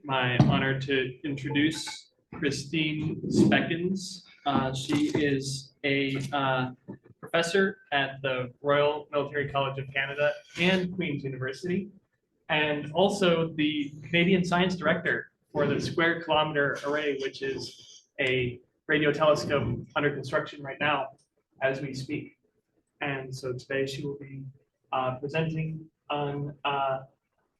my honor to introduce Kristine Spekkens. She is a professor at the Royal Military College of Canada and Queen's University, and also the Canadian Science Director for the Square Kilometre Array, which is a radio telescope under construction right now as we speak. And so today she will be presenting on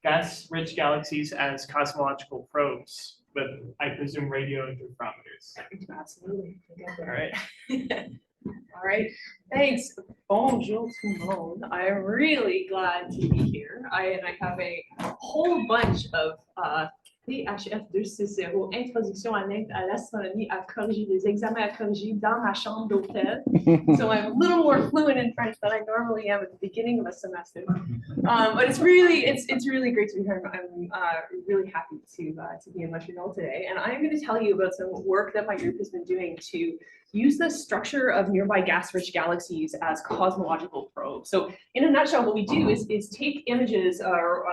gas-rich galaxies as cosmological probes with, I presume, radio interferometers. Absolutely. All right. All right. Thanks. Bonjour tout le monde. I'm really glad to be here. I have a whole bunch of PHF 260, Introduction à l'astronomie à corriger, des examens à corriger dans ma chambre d'hôtel. So I'm a little more fluent in French than I normally am at the beginning of a semester. But it's really great to be here. I'm really happy to be in Montreal today. And I'm going to tell you about some work that my group has been doing to use the structure of nearby gas-rich galaxies as cosmological probes. So in a nutshell, what we do is take images or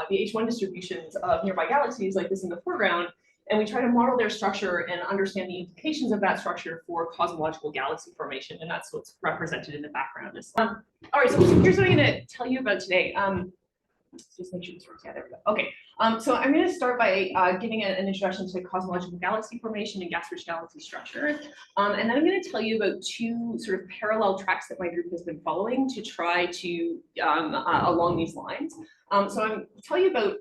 the H1 distributions of nearby galaxies like this in the foreground, and we try to model their structure and understand the implications of that structure for cosmological galaxy formation. And that's what's represented in the background. All right, so here's what I'm going to tell you about today. Just make sure this works. Yeah, there we go. Okay, so I'm going to start by giving an introduction to cosmological galaxy formation and gas-rich galaxy structure. And then I'm going to tell you about two sort of parallel tracks that my group has been following to try to, along these lines. So I'm tell you about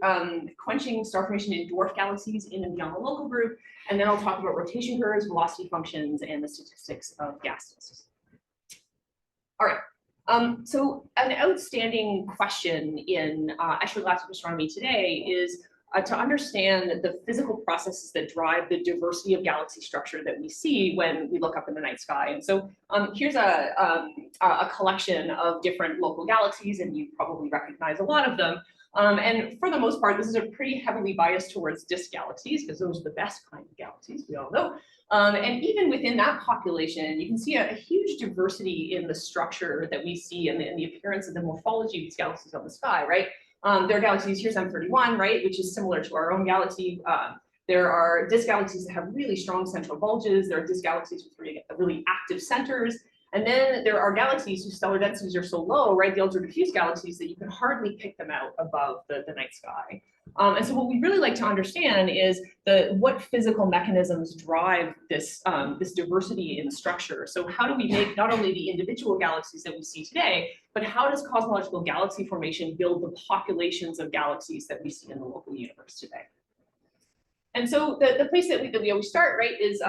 quenching star formation in dwarf galaxies in and beyond the local group, and then I'll talk about rotation curves, velocity functions, and the statistics of gas disks. All right. So an outstanding question in extragalactic astronomy today is to understand the physical processes that drive the diversity of galaxy structure that we see when we look up in the night sky. And so here's a collection of different local galaxies, and you probably recognize a lot of them. And for the most part, this is a pretty heavily biased towards disk galaxies, because those are the best kind of galaxies, we all know. And even within that population, you can see a huge diversity in the structure that we see and the appearance of the morphology of these galaxies on the sky, right? There are galaxies, here's M31, right, which is similar to our own galaxy. There are disk galaxies that have really strong central bulges. There are disk galaxies with really active centers. And then there are galaxies whose stellar densities are so low, right, the ultra diffuse galaxies, that you can hardly pick them out above the night sky. And so what we really like to understand is what physical mechanisms drive this, this diversity in structure. So how do we make not only the individual galaxies that we see today, but how does cosmological galaxy formation build the populations of galaxies that we see in the local universe today? And so the place that we always start, right, is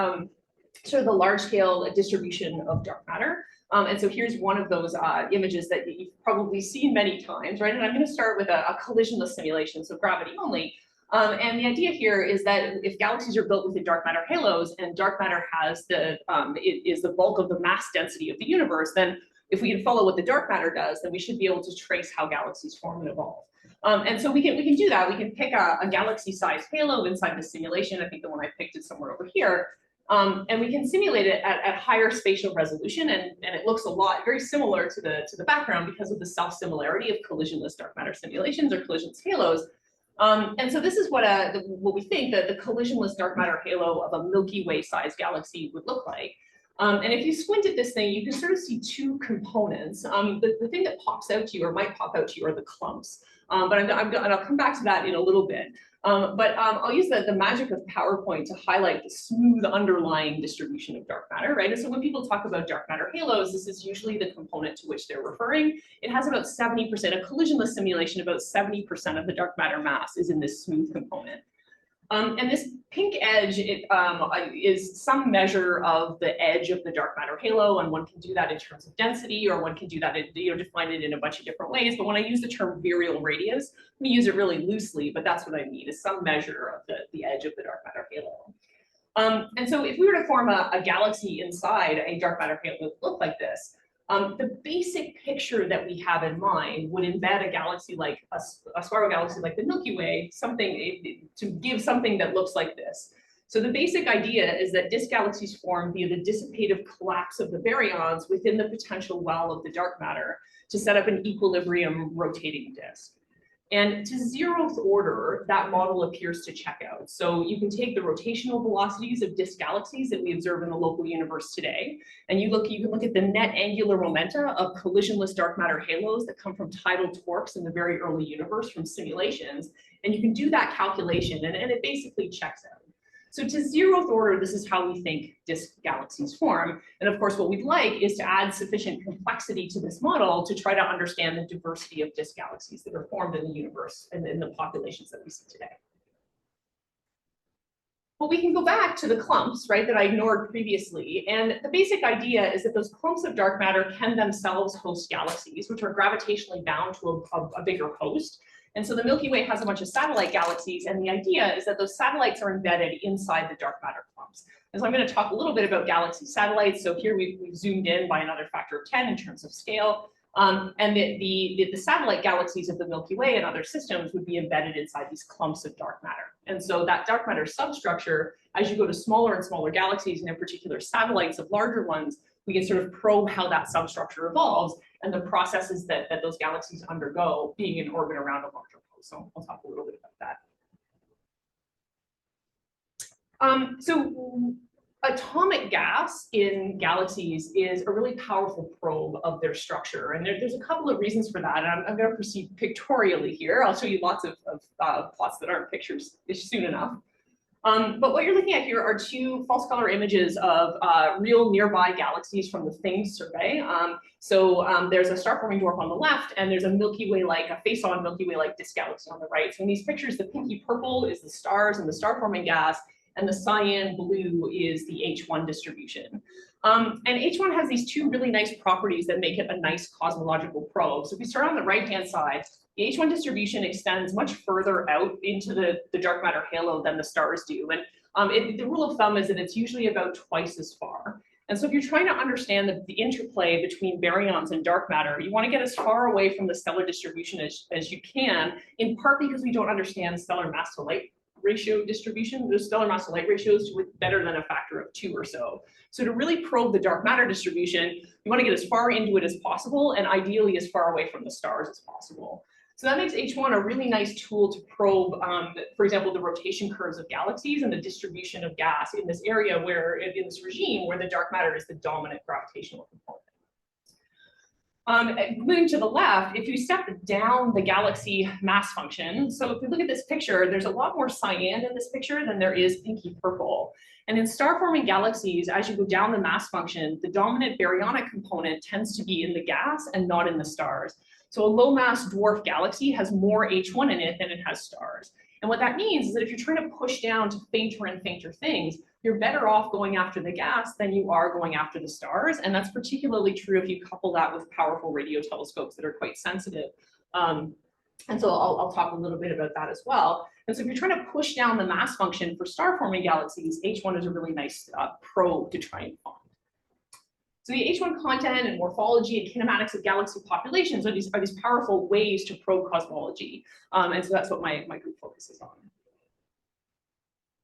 sort of the large-scale distribution of dark matter. And so here's one of those images that you've probably seen many times, right? And I'm going to start with a collisionless simulation, so gravity only. And the idea here is that if galaxies are built within dark matter halos, and dark matter has is the bulk of the mass density of the universe, then if we can follow what the dark matter does, then we should be able to trace how galaxies form and evolve. And so we can do that. We can pick a galaxy-sized halo inside the simulation. I think the one I picked is somewhere over here. And we can simulate it at higher spatial resolution, and it looks a lot very similar to the background because of the self-similarity of collisionless dark matter simulations or collisionless halos. And so this is what we think that the collisionless dark matter halo of a Milky Way-sized galaxy would look like. And if you squint at this thing, you can sort of see two components. The thing that pops out to you or might pop out to you are the clumps. But I'll come back to that in a little bit. I'll use the magic of PowerPoint to highlight the smooth underlying distribution of dark matter, right? And so when people talk about dark matter halos, this is usually the component to which they're referring. It has about 70%, a collisionless simulation, about 70% of the dark matter mass is in this smooth component. And this pink edge is some measure of the edge of the dark matter halo, and one can do that in terms of density, or one can do that, define it in a bunch of different ways. But when I use the term virial radius, we use it really loosely, but that's what I mean, is some measure of the edge of the dark matter halo. And so if we were to form a galaxy inside a dark matter halo, it would look like this. The basic picture that we have in mind would embed a galaxy like a spiral galaxy like the Milky Way, to give something that looks like this. So the basic idea is that disk galaxies form via the dissipative collapse of the baryons within the potential well of the dark matter to set up an equilibrium rotating disk. And to 0th order, that model appears to check out. So you can take the rotational velocities of disk galaxies that we observe in the local universe today, and you can look at the net angular momenta of collisionless dark matter halos that come from tidal torques in the very early universe from simulations, and you can do that calculation, and it basically checks out. So to 0th order, this is how we think disk galaxies form. And of course, what we'd like is to add sufficient complexity to this model to try to understand the diversity of disk galaxies that are formed in the universe and in the populations that we see today. But we can go back to the clumps, right, that I ignored previously. And the basic idea is that those clumps of dark matter can themselves host galaxies, which are gravitationally bound to a bigger host. And so the Milky Way has a bunch of satellite galaxies, and the idea is that those satellites are embedded inside the dark matter clumps. And so I'm going to talk a little bit about galaxy satellites. So here we've zoomed in by another factor of 10 in terms of scale. And the satellite galaxies of the Milky Way and other systems would be embedded inside these clumps of dark matter. And so that dark matter substructure, as you go to smaller and smaller galaxies, and in particular satellites of larger ones, we can sort of probe how that substructure evolves and the processes that those galaxies undergo being in orbit around a larger host. So I'll talk a little bit about that. So atomic gas in galaxies is a really powerful probe of their structure. And there's a couple of reasons for that. And I'm going to proceed pictorially here. I'll show you lots of plots that aren't pictures soon enough. But what you're looking at here are two false color images of real nearby galaxies from the THINGS survey. There's a star-forming dwarf on the left, and there's a Milky Way-like, a face-on Milky Way-like disk galaxy on the right. So in these pictures, the pinky purple is the stars and the star-forming gas, and the cyan blue is the H1 distribution. And H1 has these two really nice properties that make it a nice cosmological probe. So if we start on the right-hand side, the H1 distribution extends much further out into the dark matter halo than the stars do. And the rule of thumb is that it's usually about twice as far. And so if you're trying to understand the interplay between baryons and dark matter, you want to get as far away from the stellar distribution as you can, in part because we don't understand stellar mass to light ratio distribution. Those stellar mass to light ratios with better than a factor of 2 or so. So to really probe the dark matter distribution, you want to get as far into it as possible, and ideally as far away from the stars as possible. So that makes H1 a really nice tool to probe, for example, the rotation curves of galaxies and the distribution of gas in this area where, in this regime, where the dark matter is the dominant gravitational component. Moving to the left, if you step down the galaxy mass function, so if we look at this picture, there's a lot more cyan in this picture than there is pinky purple. And in star-forming galaxies, as you go down the mass function, the dominant baryonic component tends to be in the gas and not in the stars. So a low-mass dwarf galaxy has more H1 in it than it has stars. And what that means is that if you're trying to push down to fainter and fainter things, you're better off going after the gas than you are going after the stars. And that's particularly true if you couple that with powerful radio telescopes that are quite sensitive. And so I'll talk a little bit about that as well. And so if you're trying to push down the mass function for star-forming galaxies, H1 is a really nice probe to try and find. So the H1 content and morphology and kinematics of galaxy populations are these powerful ways to probe cosmology. And so that's what my group focuses on.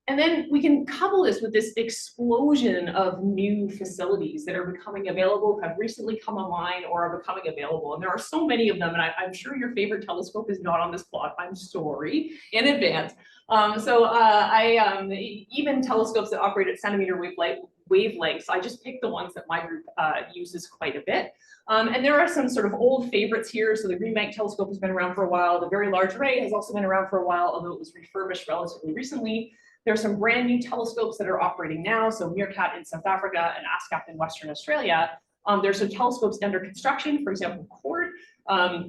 And then we can couple this with this explosion of new facilities that are becoming available, have recently come online, or are becoming available. And there are so many of them, and I'm sure your favorite telescope is not on this plot. I'm sorry in advance. Even telescopes that operate at centimeter wavelengths, I just picked the ones that my group uses quite a bit. And there are some sort of old favorites here. So the Green Bank telescope has been around for a while. The Very Large Array has also been around for a while, although it was refurbished relatively recently. There are some brand new telescopes that are operating now. So Meerkat in South Africa and ASKAP in Western Australia. There's some telescopes under construction, for example, CORD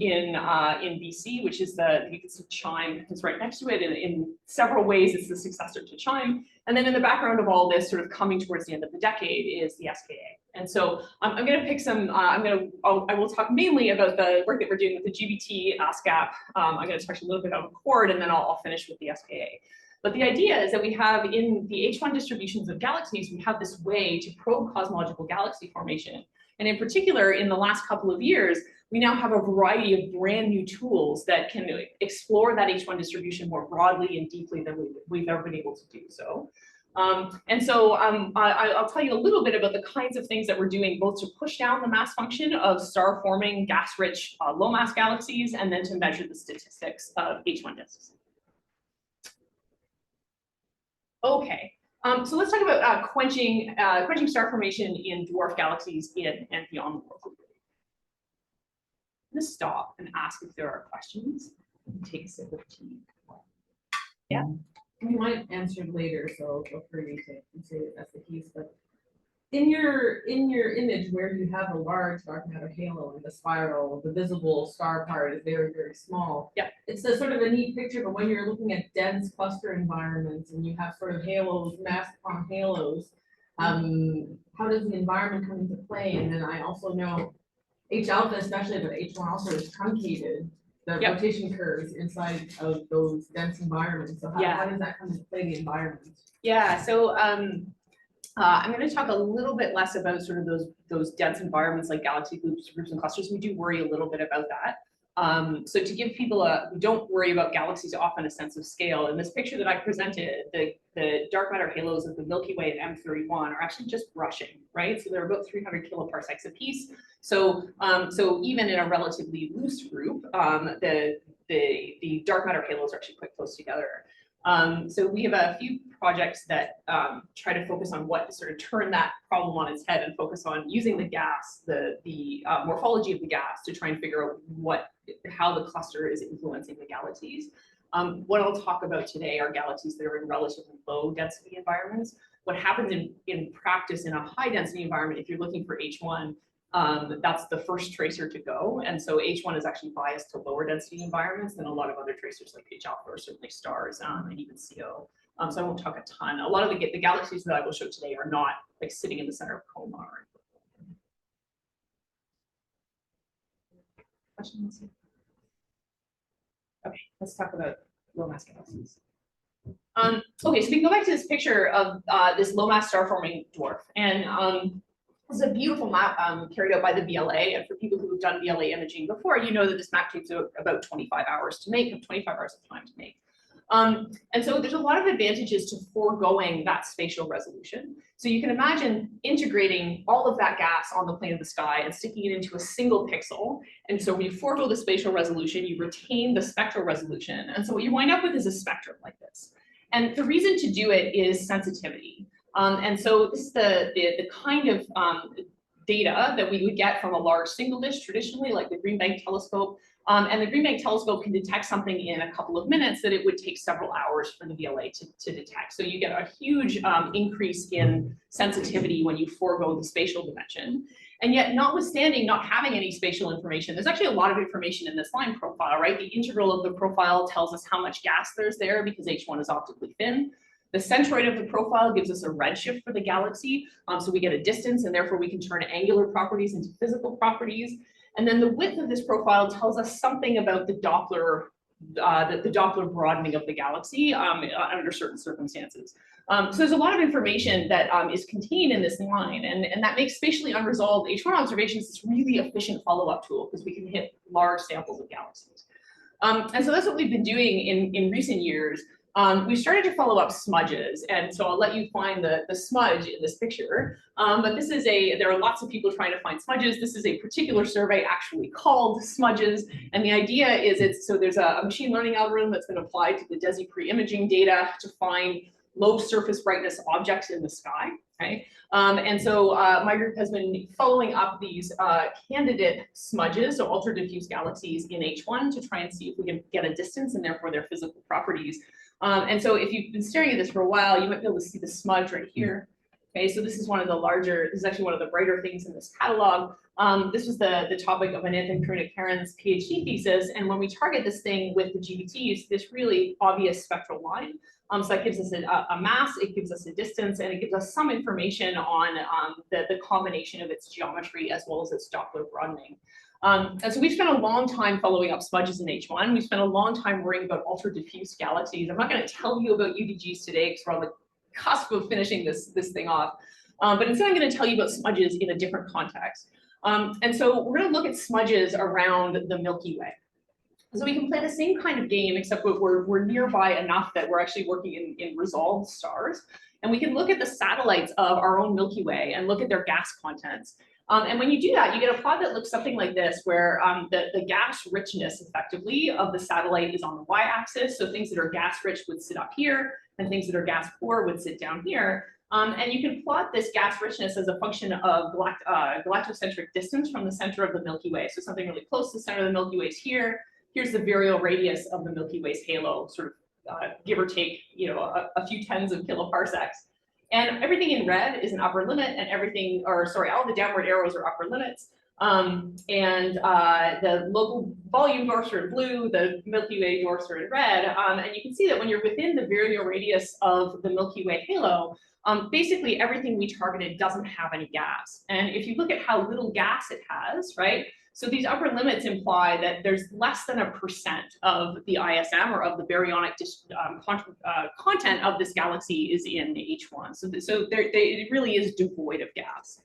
in BC, which is you can see CHIME is right next to it. In several ways, it's the successor to CHIME. And then in the background of all this, sort of coming towards the end of the decade, is the SKA. And so I'm going to pick some, I will talk mainly about the work that we're doing with the GBT, ASKAP. I'm going to touch a little bit on CORD, and then I'll finish with the SKA. But the idea is that we have in the H1 distributions of galaxies, we have this way to probe cosmological galaxy formation. And in particular, in the last couple of years, we now have a variety of brand new tools that can explore that H1 distribution more broadly and deeply than we've ever been able to do so. And so I'll tell you a little bit about the kinds of things that we're doing, both to push down the mass function of star-forming, gas-rich, low-mass galaxies, and then to measure the statistics of H1 disks. Okay, so let's talk about quenching star formation in dwarf galaxies in and beyond the world. I'm going to stop and ask if there are questions. Take a sip of tea. Yeah. We might answer later, so feel free to say that that's the case. But in your image where you have a large dark matter halo and the spiral, the visible star part is very, very small. Yeah. It's a sort of a neat picture, but when you're looking at dense cluster environments and you have sort of halos, mass upon halos, how does the environment come into play? And then I also know H alpha especially, but H1 also is truncated. The Yep. rotation curves inside of those dense environments. So how does that come into play the environment? Yeah, so I'm going to talk a little bit less about sort of those dense environments like galaxy groups and clusters. We do worry a little bit about that. So to give people who don't worry about galaxies often a sense of scale, in this picture that I presented, the dark matter halos of the Milky Way and M31 are actually just brushing, right? So they're about 300 kiloparsecs apiece. So even in a relatively loose group, the dark matter halos are actually quite close together. So we have a few projects that try to focus on what to sort of turn that problem on its head and focus on using the gas, the morphology of the gas to try and figure out how the cluster is influencing the galaxies. What I'll talk about today are galaxies that are in relatively low density environments. What happens in practice in a high density environment, if you're looking for H1, that's the first tracer to go. And so H1 is actually biased to lower density environments than a lot of other tracers like H alpha or certainly stars and even CO. So I won't talk a ton. A lot of the galaxies that I will show today are not like sitting in the center of coma. Questions? Okay, let's talk about low mass galaxies. Okay, so we can go back to this picture of this low mass star forming dwarf. And this is a beautiful map carried out by the BLA. And for people who have done BLA imaging before, you know that this map takes about 25 hours to make, 25 hours of time to make. And so there's a lot of advantages to foregoing that spatial resolution. So you can imagine integrating all of that gas on the plane of the sky and sticking it into a single pixel. And so when you forego the spatial resolution, you retain the spectral resolution. And so what you wind up with is a spectrum like this. And the reason to do it is sensitivity. And so this is the kind of data that we would get from a large single dish traditionally, like the Green Bank telescope. And the Green Bank telescope can detect something in a couple of minutes that it would take several hours for the BLA to detect. So you get a huge increase in sensitivity when you forego the spatial dimension. And yet, notwithstanding not having any spatial information, there's actually a lot of information in this line profile, right? The integral of the profile tells us how much gas there's there because H1 is optically thin. The centroid of the profile gives us a redshift for the galaxy, so we get a distance, and therefore we can turn angular properties into physical properties. And then the width of this profile tells us something about the Doppler broadening of the galaxy under certain circumstances. So there's a lot of information that is contained in this line, and that makes spatially unresolved H1 observations this really efficient follow-up tool because we can hit large samples of galaxies. And so that's what we've been doing in recent years. We started to follow up smudges, and so I'll let you find the smudge in this picture. But this is there are lots of people trying to find smudges. This is a particular survey actually called smudges, and the idea is there's a machine learning algorithm that's been applied to the DESI pre-imaging data to find low surface brightness objects in the sky. Okay, and so my group has been following up these candidate smudges, so ultra diffuse galaxies in H1 to try and see if we can get a distance and therefore their physical properties. And so if you've been staring at this for a while, you might be able to see the smudge right here. Okay, so this is one of the larger, this is actually one of the brighter things in this catalog. This was the topic of Ananthan Krunikaran's PhD thesis. And when we target this thing with the GBT, you see this really obvious spectral line. So that gives us a mass, it gives us a distance, and it gives us some information on the combination of its geometry as well as its Doppler broadening. And so we've spent a long time following up smudges in H1. We spent a long time worrying about ultra diffuse galaxies. I'm not going to tell you about UDGs today because we're on the cusp of finishing this thing off. But instead I'm going to tell you about smudges in a different context. And so we're going to look at smudges around the Milky Way. So we can play the same kind of game, except we're nearby enough that we're actually working in resolved stars. And we can look at the satellites of our own Milky Way and look at their gas contents. And when you do that, you get a plot that looks something like this, where the gas richness effectively of the satellite is on the y-axis. So things that are gas rich would sit up here, and things that are gas poor would sit down here. And you can plot this gas richness as a function of galactocentric distance from the center of the Milky Way. So something really close to the center of the Milky Way is here. Here's the virial radius of the Milky Way's halo, sort of give or take, a few tens of kiloparsecs. And everything in red is an upper limit, and everything, or sorry, all the downward arrows are upper limits. The local volume dwarfs are in blue, the Milky Way dwarfs are in red. And you can see that when you're within the virial radius of the Milky Way halo, basically everything we targeted doesn't have any gas. And if you look at how little gas it has, right? So these upper limits imply that there's less than 1% of the ISM, or of the baryonic content of this galaxy, is in H1. So it really is devoid of gas.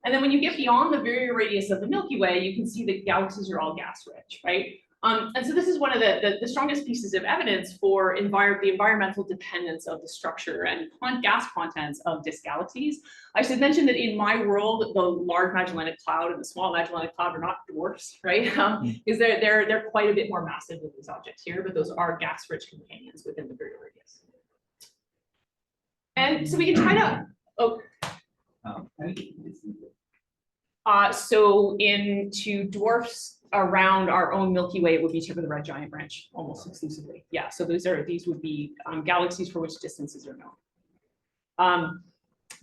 And then when you get beyond the virial radius of the Milky Way, you can see that galaxies are all gas rich, right? And so this is one of the strongest pieces of evidence for the environmental dependence of the structure and gas contents of disk galaxies. I should mention that in my world, the large Magellanic Cloud and the small Magellanic Cloud are not dwarfs, right? Because they're quite a bit more massive than these objects here, but those are gas-rich companions within the virial radius. And so we can try to, so into dwarfs around our own Milky Way, it would be tip of the red giant branch almost exclusively. Yeah, so these would be galaxies for which distances are known.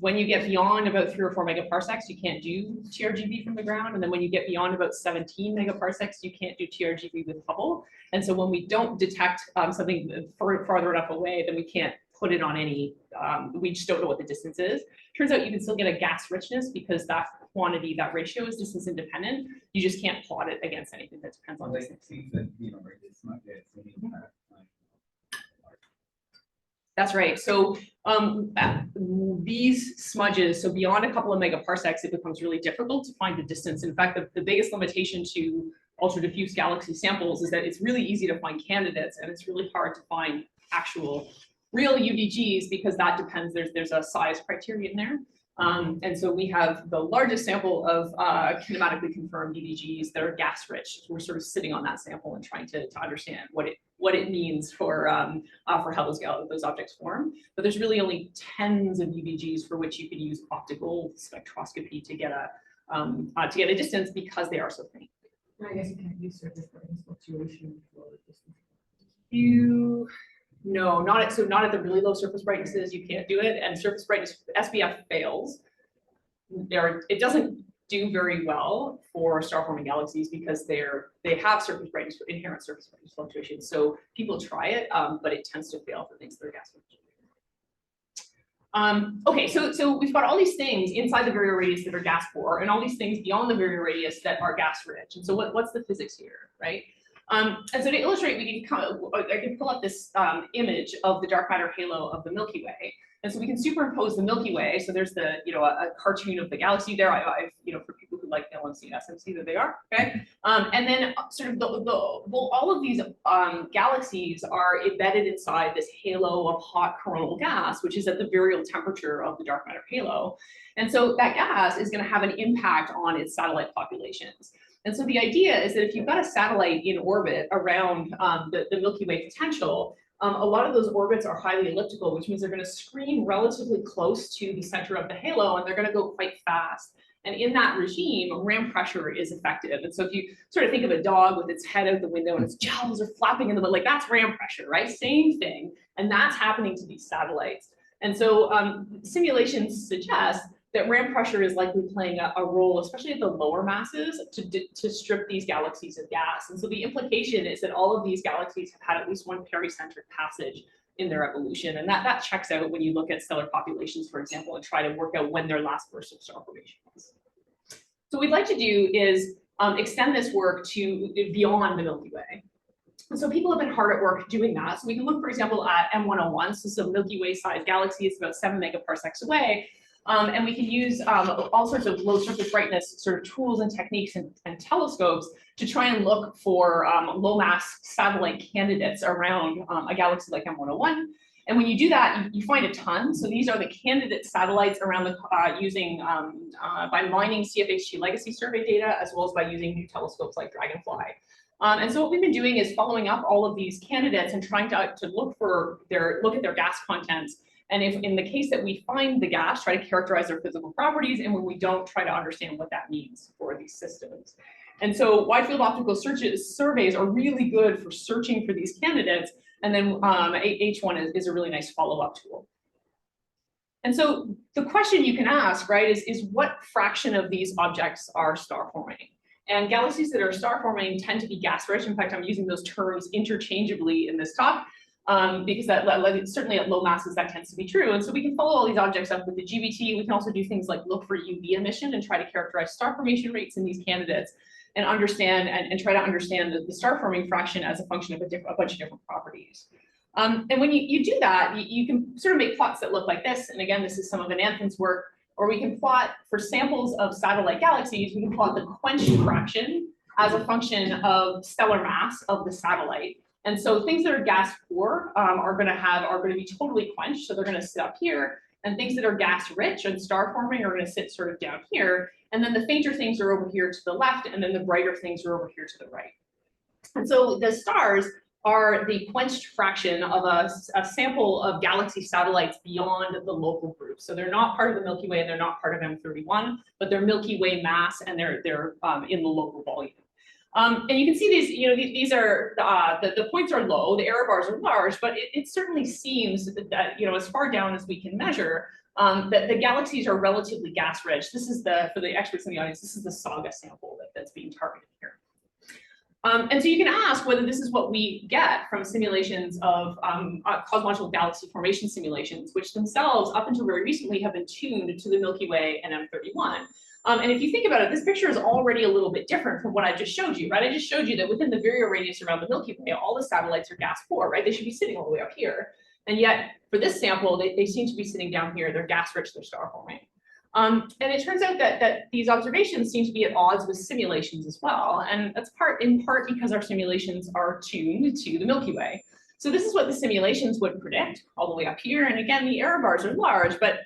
When you get beyond about 3 or 4 megaparsecs, you can't do TRGV from the ground. And then when you get beyond about 17 megaparsecs, you can't do TRGV with Hubble. And so when we don't detect something farther enough away, then we can't put it on any, we just don't know what the distance is. Turns out you can still get a gas richness because that quantity, that ratio is distance independent. You just can't plot it against anything that depends on distance. That's right. So these smudges, so beyond a couple of megaparsecs, it becomes really difficult to find the distance. In fact, the biggest limitation to ultra diffuse galaxy samples is that it's really easy to find candidates, and it's really hard to find actual real UDGs because that depends, there's a size criterion there. And so we have the largest sample of kinematically confirmed UDGs that are gas rich. We're sort of sitting on that sample and trying to understand what it means for how those objects form. But there's really only tens of UDGs for which you can use optical spectroscopy to get a distance because they are so faint. I guess you can't use surface brightness fluctuation for distance. No, not at the really low surface brightnesses, you can't do it. And surface brightness, SBF fails. It doesn't do very well for star-forming galaxies because they have inherent surface brightness fluctuations. So people try it, but it tends to fail for things that are gas rich. Okay, so we've got all these things inside the virial radius that are gas poor, and all these things beyond the virial radius that are gas rich. And so what's the physics here, right? And so to illustrate, I can pull up this image of the dark matter halo of the Milky Way. And so we can superimpose the Milky Way. So there's a cartoon of the galaxy there. For people who like LMC and SMC, there they are. Okay. And then sort of all of these galaxies are embedded inside this halo of hot coronal gas, which is at the virial temperature of the dark matter halo. And so that gas is going to have an impact on its satellite populations. And so the idea is that if you've got a satellite in orbit around the Milky Way potential, a lot of those orbits are highly elliptical, which means they're going to screen relatively close to the center of the halo, and they're going to go quite fast. And in that regime, ram pressure is effective. And so if you sort of think of a dog with its head out the window and its jowls are flapping in the wind, like that's ram pressure, right? Same thing. And that's happening to these satellites. And so simulations suggest that ram pressure is likely playing a role, especially at the lower masses, to strip these galaxies of gas. And so the implication is that all of these galaxies have had at least one pericentric passage in their evolution. And that checks out when you look at stellar populations, for example, and try to work out when their last burst of star formation was. So what we'd like to do is extend this work to beyond the Milky Way. And so people have been hard at work doing that. So we can look, for example, at M101. So it's a Milky Way sized galaxy. It's about 7 megaparsecs away. And we can use all sorts of low surface brightness sort of tools and techniques and telescopes to try and look for low mass satellite candidates around a galaxy like M101. And when you do that, you find a ton. So these are the candidate satellites around the using by mining CFHT legacy survey data, as well as by using new telescopes like Dragonfly. And so what we've been doing is following up all of these candidates and trying to look at their gas contents. And if in the case that we find the gas, try to characterize their physical properties, and when we don't, try to understand what that means for these systems. And so wide field optical surveys are really good for searching for these candidates. And then H1 is a really nice follow-up tool. And so the question you can ask, right, is what fraction of these objects are star forming? And galaxies that are star forming tend to be gas rich. In fact, I'm using those terms interchangeably in this talk because certainly at low masses that tends to be true. And so we can follow all these objects up with the GBT. We can also do things like look for UV emission and try to characterize star formation rates in these candidates and understand and try to understand the star forming fraction as a function of a bunch of different properties. And when you do that, you can sort of make plots that look like this. And again, this is some of Ananthan's work, or we can plot for samples of satellite galaxies, we can plot the quenched fraction as a function of stellar mass of the satellite. And so things that are gas poor are going to be totally quenched, so they're going to sit up here. And things that are gas rich and star forming are going to sit sort of down here. And then the fainter things are over here to the left, and then the brighter things are over here to the right. And so the stars are the quenched fraction of a sample of galaxy satellites beyond the local group. So they're not part of the Milky Way and they're not part of M31, but they're Milky Way mass and they're in the local volume. And you can see these are the points are low, the error bars are large, but it certainly seems that as far down as we can measure that the galaxies are relatively gas rich. This is for the experts in the audience, this is the Saga sample that's being targeted here. And so you can ask whether this is what we get from simulations of cosmological galaxy formation simulations, which themselves, up until very recently, have been tuned to the Milky Way and M31. And if you think about it, this picture is already a little bit different from what I just showed you, right? I just showed you that within the virial radius around the Milky Way, all the satellites are gas poor, right? They should be sitting all the way up here. And yet, for this sample, they seem to be sitting down here. They're gas rich, they're star forming. And it turns out that these observations seem to be at odds with simulations as well. And that's in part because our simulations are tuned to the Milky Way. So this is what the simulations would predict all the way up here. And again, the error bars are large, but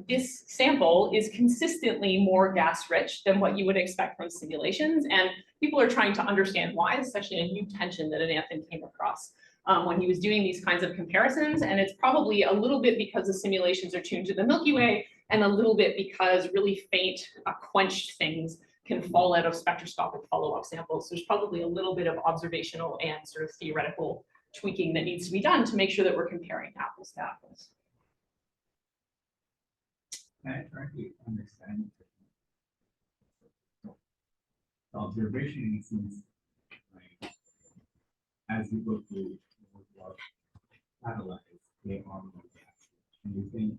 this sample is consistently more gas rich than what you would expect from simulations. And people are trying to understand why. It's actually a new tension that Ananthan came across when he was doing these kinds of comparisons. And it's probably a little bit because the simulations are tuned to the Milky Way, and a little bit because really faint, quenched things can fall out of spectroscopic follow-up samples. So there's probably a little bit of observational and sort of theoretical tweaking that needs to be done to make sure that we're comparing apples to apples. Can I try to understand the observation in a sense, like, as you go through what satellites, they are more gas. And you think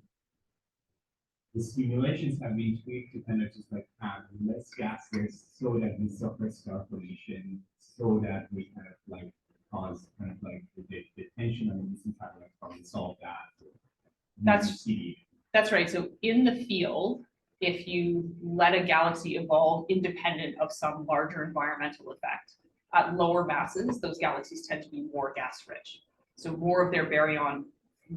the simulations have been tweaked to kind of just like have less gases so that we suffer star formation, so that we kind of like cause kind of like the tension on the distant satellites probably solve that. That's right. So in the field, if you let a galaxy evolve independent of some larger environmental effect, at lower masses, those galaxies tend to be more gas rich. So more of their baryon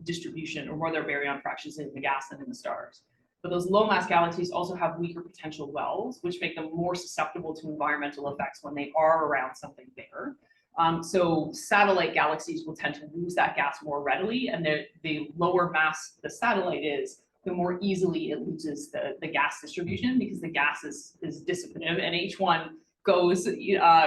distribution or more of their baryon fractions in the gas than in the stars. But those low mass galaxies also have weaker potential wells, which make them more susceptible to environmental effects when they are around something bigger. So satellite galaxies will tend to lose that gas more readily, and the lower mass the satellite is, the more easily it loses the gas distribution, because the gas is dissipative, and H1 goes,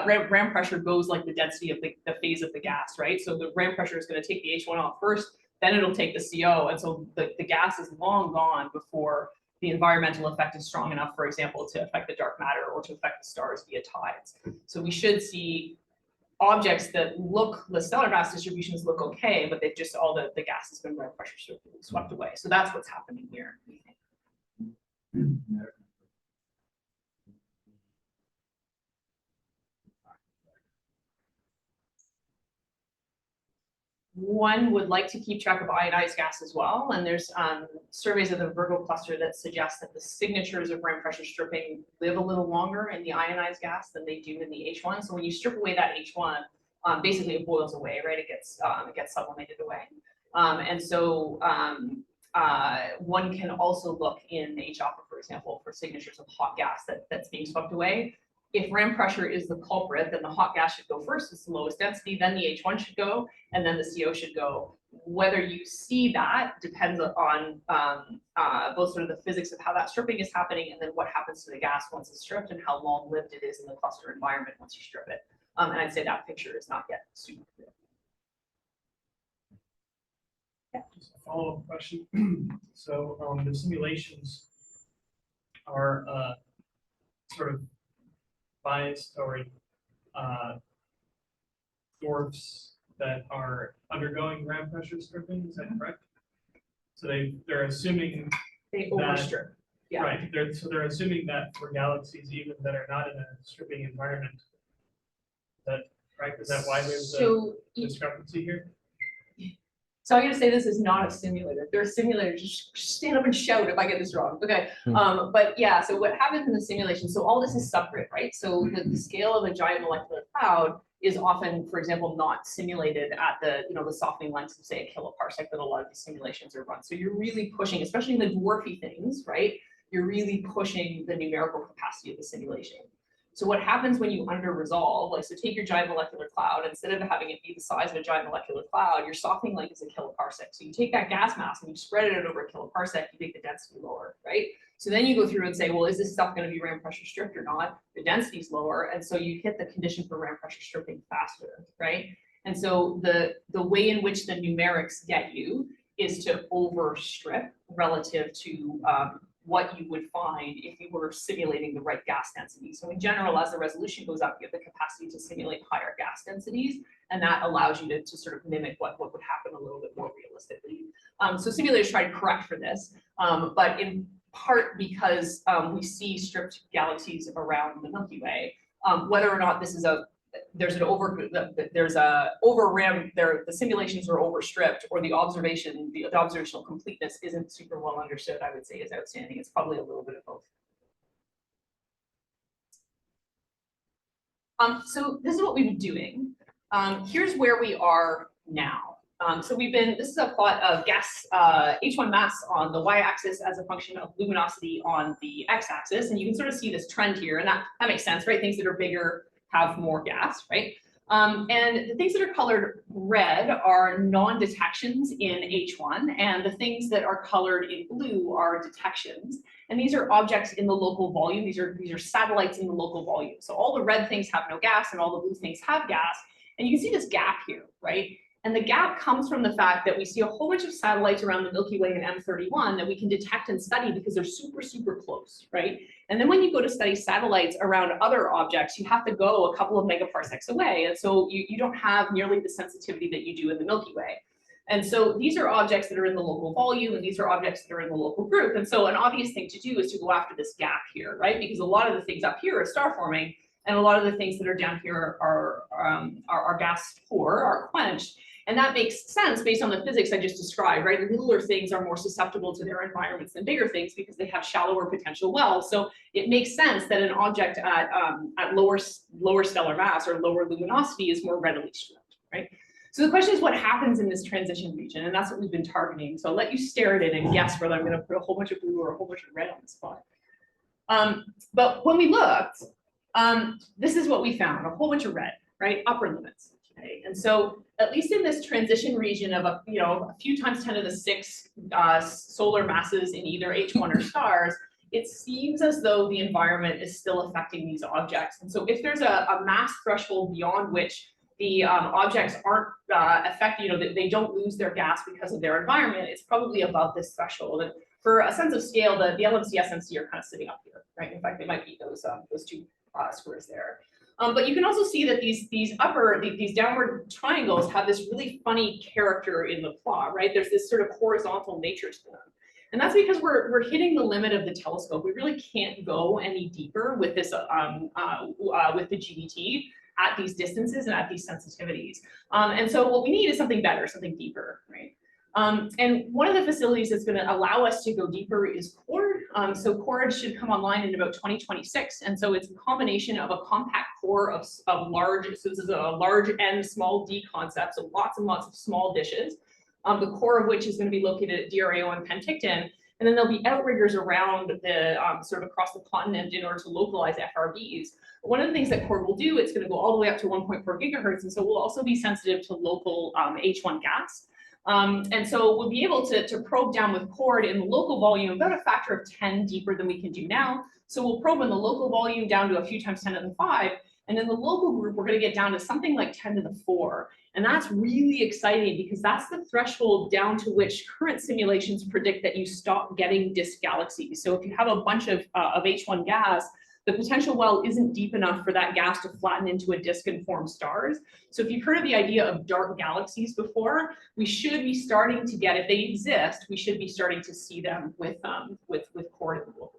ram pressure goes like the density of the phase of the gas, right? So the ram pressure is going to take the H1 off first, then it'll take the CO, and so the gas is long gone before the environmental effect is strong enough, for example, to affect the dark matter or to affect the stars via tides. So we should see objects that look, the stellar mass distributions look okay, but they've just, all the gas has been ram pressure swept away. So that's what's happening here, we think. one would like to keep track of ionized gas as well, and there's surveys of the Virgo cluster that suggest that the signatures of ram pressure stripping live a little longer in the ionized gas than they do in the H1. So when you strip away that H1, basically it boils away, right? It gets sublimated away. And so one can also look in the H-alpha, for example, for signatures of hot gas that's being swept away. If ram pressure is the culprit, then the hot gas should go first. It's the lowest density, then the H1 should go, and then the CO should go. Whether you see that depends on both sort of the physics of how that stripping is happening and then what happens to the gas once it's stripped and how long-lived it is in the cluster environment once you strip it. And I'd say that picture is not yet super clear. Just a follow-up question. So the simulations are sort of biased toward dwarfs that are undergoing ram pressure stripping. Is that correct? So they're assuming They that, overstrip. Yeah. right? They're assuming that for galaxies even that are not in a stripping environment. Is that correct? Is that why there's So a discrepancy here? So I'm going to say this is not a simulator. They're simulators. Just stand up and shout if I get this wrong. Okay. But yeah, so what happens in the simulation, so all this is subgrid, right? So the scale of a giant molecular cloud is often, for example, not simulated at the, the softening lengths of, say, a kiloparsec that a lot of these simulations are run. So you're really pushing, especially in the dwarfy things, right? You're really pushing the numerical capacity of the simulation. So what happens when you under-resolve, like, so take your giant molecular cloud, instead of having it be the size of a giant molecular cloud, your softening length is a kiloparsec. So you take that gas mass and you spread it over a kiloparsec, you make the density lower, right? So then you go through and say, well, is this stuff going to be ram pressure stripped or not? The density is lower, and so you hit the condition for ram pressure stripping faster, right? And so the way in which the numerics get you is to overstrip relative to what you would find if you were simulating the right gas density. So in general, as the resolution goes up, you have the capacity to simulate higher gas densities, and that allows you to sort of mimic what would happen a little bit more realistically. So simulators try to correct for this, but in part because we see stripped galaxies around the Milky Way, whether or not this is the simulations are overstripped, or the observational completeness isn't super well understood, I would say is outstanding. It's probably a little bit of both. So this is what we've been doing. Here's where we are now. So this is a plot of gas H1 mass on the y-axis as a function of luminosity on the x-axis, and you can sort of see this trend here, and that makes sense, right? Things that are bigger have more gas, right? And the things that are colored red are non-detections in H1, and the things that are colored in blue are detections. And these are objects in the local volume. These are satellites in the local volume. So all the red things have no gas, and all the blue things have gas. And you can see this gap here, right? And the gap comes from the fact that we see a whole bunch of satellites around the Milky Way in M31 that we can detect and study because they're super, super close, right? And then when you go to study satellites around other objects, you have to go a couple of megaparsecs away. And so you don't have nearly the sensitivity that you do in the Milky Way. And so these are objects that are in the local volume, and these are objects that are in the local group. And so an obvious thing to do is to go after this gap here, right? Because a lot of the things up here are star forming, and a lot of the things that are down here are gas poor, are quenched. And that makes sense based on the physics I just described, right? Littler things are more susceptible to their environments than bigger things because they have shallower potential wells. So it makes sense that an object at lower stellar mass or lower luminosity is more readily stripped, right? So the question is what happens in this transition region, and that's what we've been targeting. So I'll let you stare at it and guess whether I'm going to put a whole bunch of blue or a whole bunch of red on the spot. But when we looked, this is what we found, a whole bunch of red, right? Upper limits. Okay? And so at least in this transition region of a few times 10 to the 6 solar masses in either H1 or stars, it seems as though the environment is still affecting these objects. And so if there's a mass threshold beyond which the objects aren't affected, they don't lose their gas because of their environment, it's probably above this threshold. And for a sense of scale, the LMC, SMC are kind of sitting up here, right? In fact, they might be those two squares there. But you can also see that these downward triangles have this really funny character in the plot, right? There's this sort of horizontal nature to them. And that's because we're hitting the limit of the telescope. We really can't go any deeper with this with the GBT. at these distances and at these sensitivities. And so what we need is something better, something deeper, right? And one of the facilities that's going to allow us to go deeper is CHORD. So CHORD should come online in about 2026. And so it's a combination of a compact core of large, so this is a large N small d concept, so lots and lots of small dishes, the core of which is going to be located at DRAO and Penticton. And then there'll be outriggers around the sort of across the continent in order to localize FRBs. One of the things that CHORD will do, it's going to go all the way up to 1.4 gigahertz. And so we'll also be sensitive to local H1 gas. And so we'll be able to probe down with CHORD in the local volume about a factor of 10 deeper than we can do now. So we'll probe in the local volume down to a few times 10 to the 5. And in the local group, we're going to get down to something like 10 to the 4. And that's really exciting because that's the threshold down to which current simulations predict that you stop getting disk galaxies. So if you have a bunch of H1 gas, the potential well isn't deep enough for that gas to flatten into a disk and form stars. So if you've heard of the idea of dark galaxies before, we should be starting to get, if they exist, we should be starting to see them with CHORD in the local.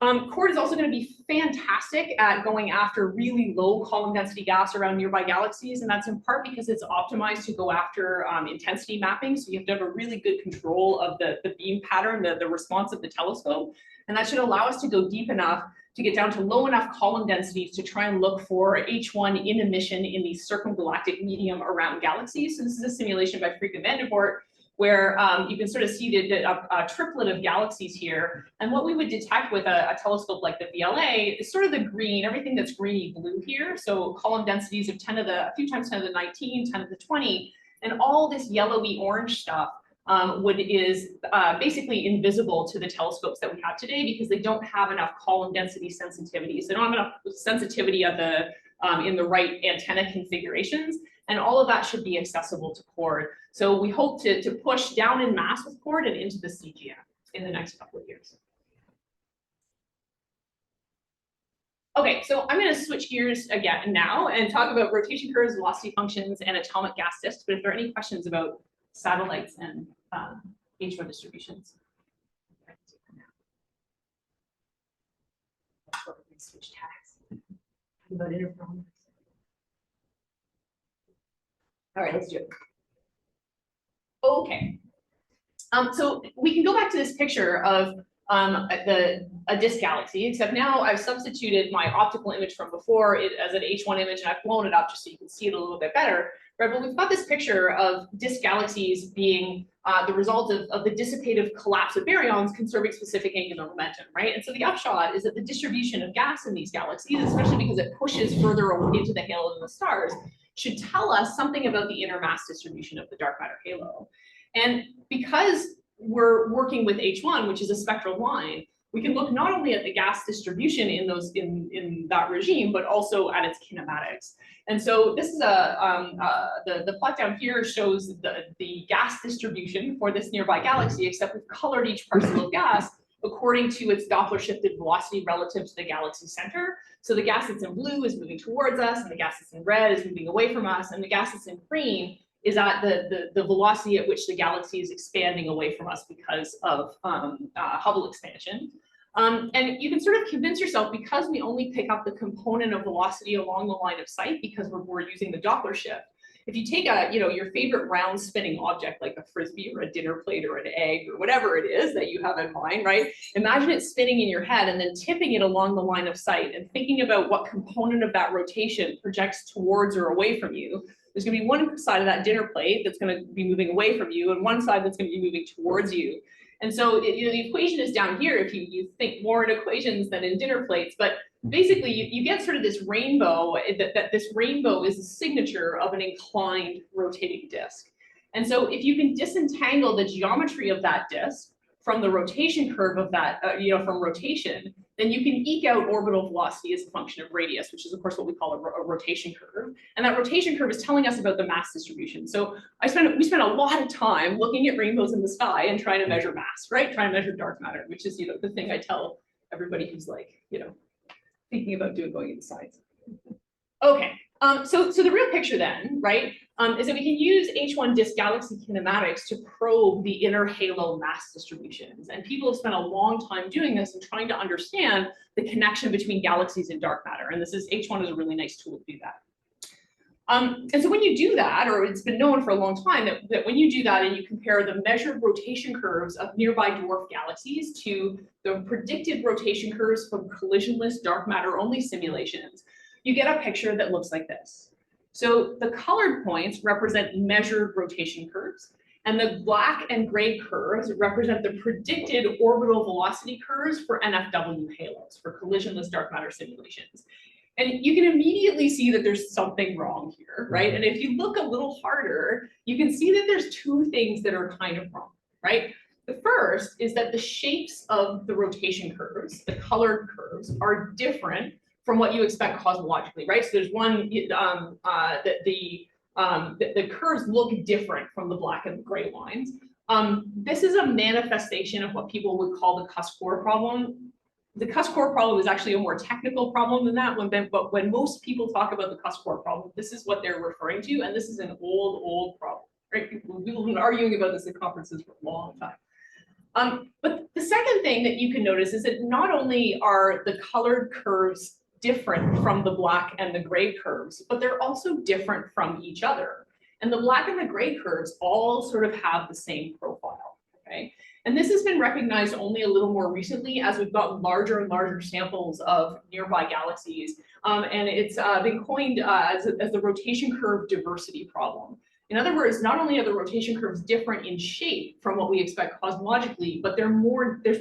CHORD is also going to be fantastic at going after really low column density gas around nearby galaxies, and that's in part because it's optimized to go after intensity mapping. So you have to have a really good control of the beam pattern, the response of the telescope, and that should allow us to go deep enough to get down to low enough column densities to try and look for H1 in emission in the circumgalactic medium around galaxies. So this is a simulation by Freek and Vandervoort, where you can sort of see a triplet of galaxies here. And what we would detect with a telescope like the VLA is sort of the green, everything that's greeny blue here. So column densities of 10 to the, a few times 10 to the 19, 10 to the 20, and all this yellowy orange stuff is basically invisible to the telescopes that we have today because they don't have enough column density sensitivities. They don't have enough sensitivity of the in the right antenna configurations. And all of that should be accessible to CHORD. So we hope to push down in mass with CHORD and into the CGM in the next couple of years. Okay, so I'm going to switch gears again now and talk about rotation curves, velocity functions, and atomic gas disks. But if there are any questions about satellites and H1 distributions, switch tags. About interference. All right, let's do it. Okay. So we can go back to this picture of a disk galaxy, except now I've substituted my optical image from before as an H1 image, and I've blown it up just so you can see it a little bit better. Right, but we've got this picture of disk galaxies being the result of the dissipative collapse of baryons conserving specific angular momentum, right? And so the upshot is that the distribution of gas in these galaxies, especially because it pushes further into the halo than the stars, should tell us something about the inner mass distribution of the dark matter halo. And because we're working with H1, which is a spectral line, we can look not only at the gas distribution in that regime, but also at its kinematics. And so this is the plot down here shows the gas distribution for this nearby galaxy, except we've colored each parcel of gas according to its Doppler shifted velocity relative to the galaxy center. So the gas that's in blue is moving towards us, and the gas that's in red is moving away from us, and the gas that's in green is at the velocity at which the galaxy is expanding away from us because of Hubble expansion. And you can sort of convince yourself, because we only pick up the component of velocity along the line of sight because we're using the Doppler shift. If you take your favorite round spinning object like a frisbee or a dinner plate or an egg or whatever it is that you have in mind, right? Imagine it spinning in your head and then tipping it along the line of sight and thinking about what component of that rotation projects towards or away from you. There's going to be one side of that dinner plate that's going to be moving away from you and one side that's going to be moving towards you. And so the equation is down here if you think more in equations than in dinner plates, but basically you get sort of this rainbow, that this rainbow is a signature of an inclined rotating disk. And so if you can disentangle the geometry of that disk from the rotation curve of that, from rotation, then you can eke out orbital velocity as a function of radius, which is of course what we call a rotation curve. And that rotation curve is telling us about the mass distribution. So we spent a lot of time looking at rainbows in the sky and trying to measure mass, right? Trying to measure dark matter, which is the thing I tell everybody who's like, thinking about going into science. Okay, So the real picture then, right, is that we can use H1 disk galaxy kinematics to probe the inner halo mass distributions. And people have spent a long time doing this and trying to understand the connection between galaxies and dark matter. And H1 is a really nice tool to do that. And so when you do that, or it's been known for a long time that when you do that and you compare the measured rotation curves of nearby dwarf galaxies to the predicted rotation curves from collisionless dark matter only simulations, you get a picture that looks like this. So the colored points represent measured rotation curves, and the black and gray curves represent the predicted orbital velocity curves for NFW halos, for collisionless dark matter simulations. And you can immediately see that there's something wrong here, right? And if you look a little harder, you can see that there's two things that are kind of wrong, right? The first is that the shapes of the rotation curves, the colored curves, are different from what you expect cosmologically, right? So there's one, the curves look different from the black and the gray lines. This is a manifestation of what people would call the Cuscore problem. The Cuscore problem is actually a more technical problem than that, but when most people talk about the Cuscore problem, this is what they're referring to, and this is an old problem, right? People have been arguing about this at conferences for a long time. But the second thing that you can notice is that not only are the colored curves different from the black and the gray curves, but they're also different from each other. And the black and the gray curves all sort of have the same profile, okay? And this has been recognized only a little more recently as we've gotten larger and larger samples of nearby galaxies. And it's been coined as the rotation curve diversity problem. In other words, not only are the rotation curves different in shape from what we expect cosmologically, but there's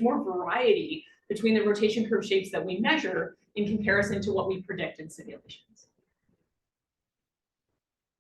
more variety between the rotation curve shapes that we measure in comparison to what we predict in simulations.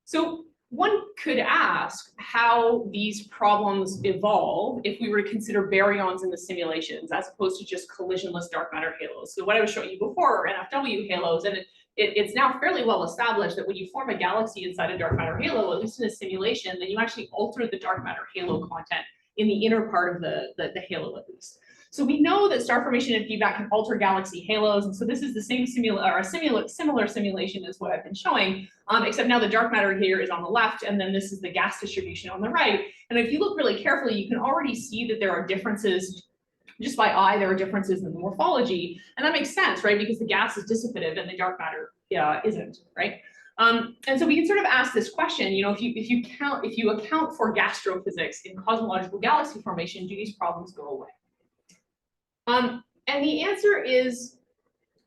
So one could ask how these problems evolve if we were to consider baryons in the simulations as opposed to just collisionless dark matter halos. So what I was showing you before are NFW halos, and it's now fairly well established that when you form a galaxy inside a dark matter halo, at least in a simulation, then you actually alter the dark matter halo content in the inner part of the halo at least. So we know that star formation and feedback can alter galaxy halos, and so this is the same similar simulation as what I've been showing, except now the dark matter here is on the left, and then this is the gas distribution on the right. And if you look really carefully, you can already see that there are differences. Just by eye, there are differences in the morphology, and that makes sense, right? Because the gas is dissipative and the dark matter isn't, right? And so we can sort of ask this question, you know, if you account for gastrophysics in cosmological galaxy formation, do these problems go away? And the answer is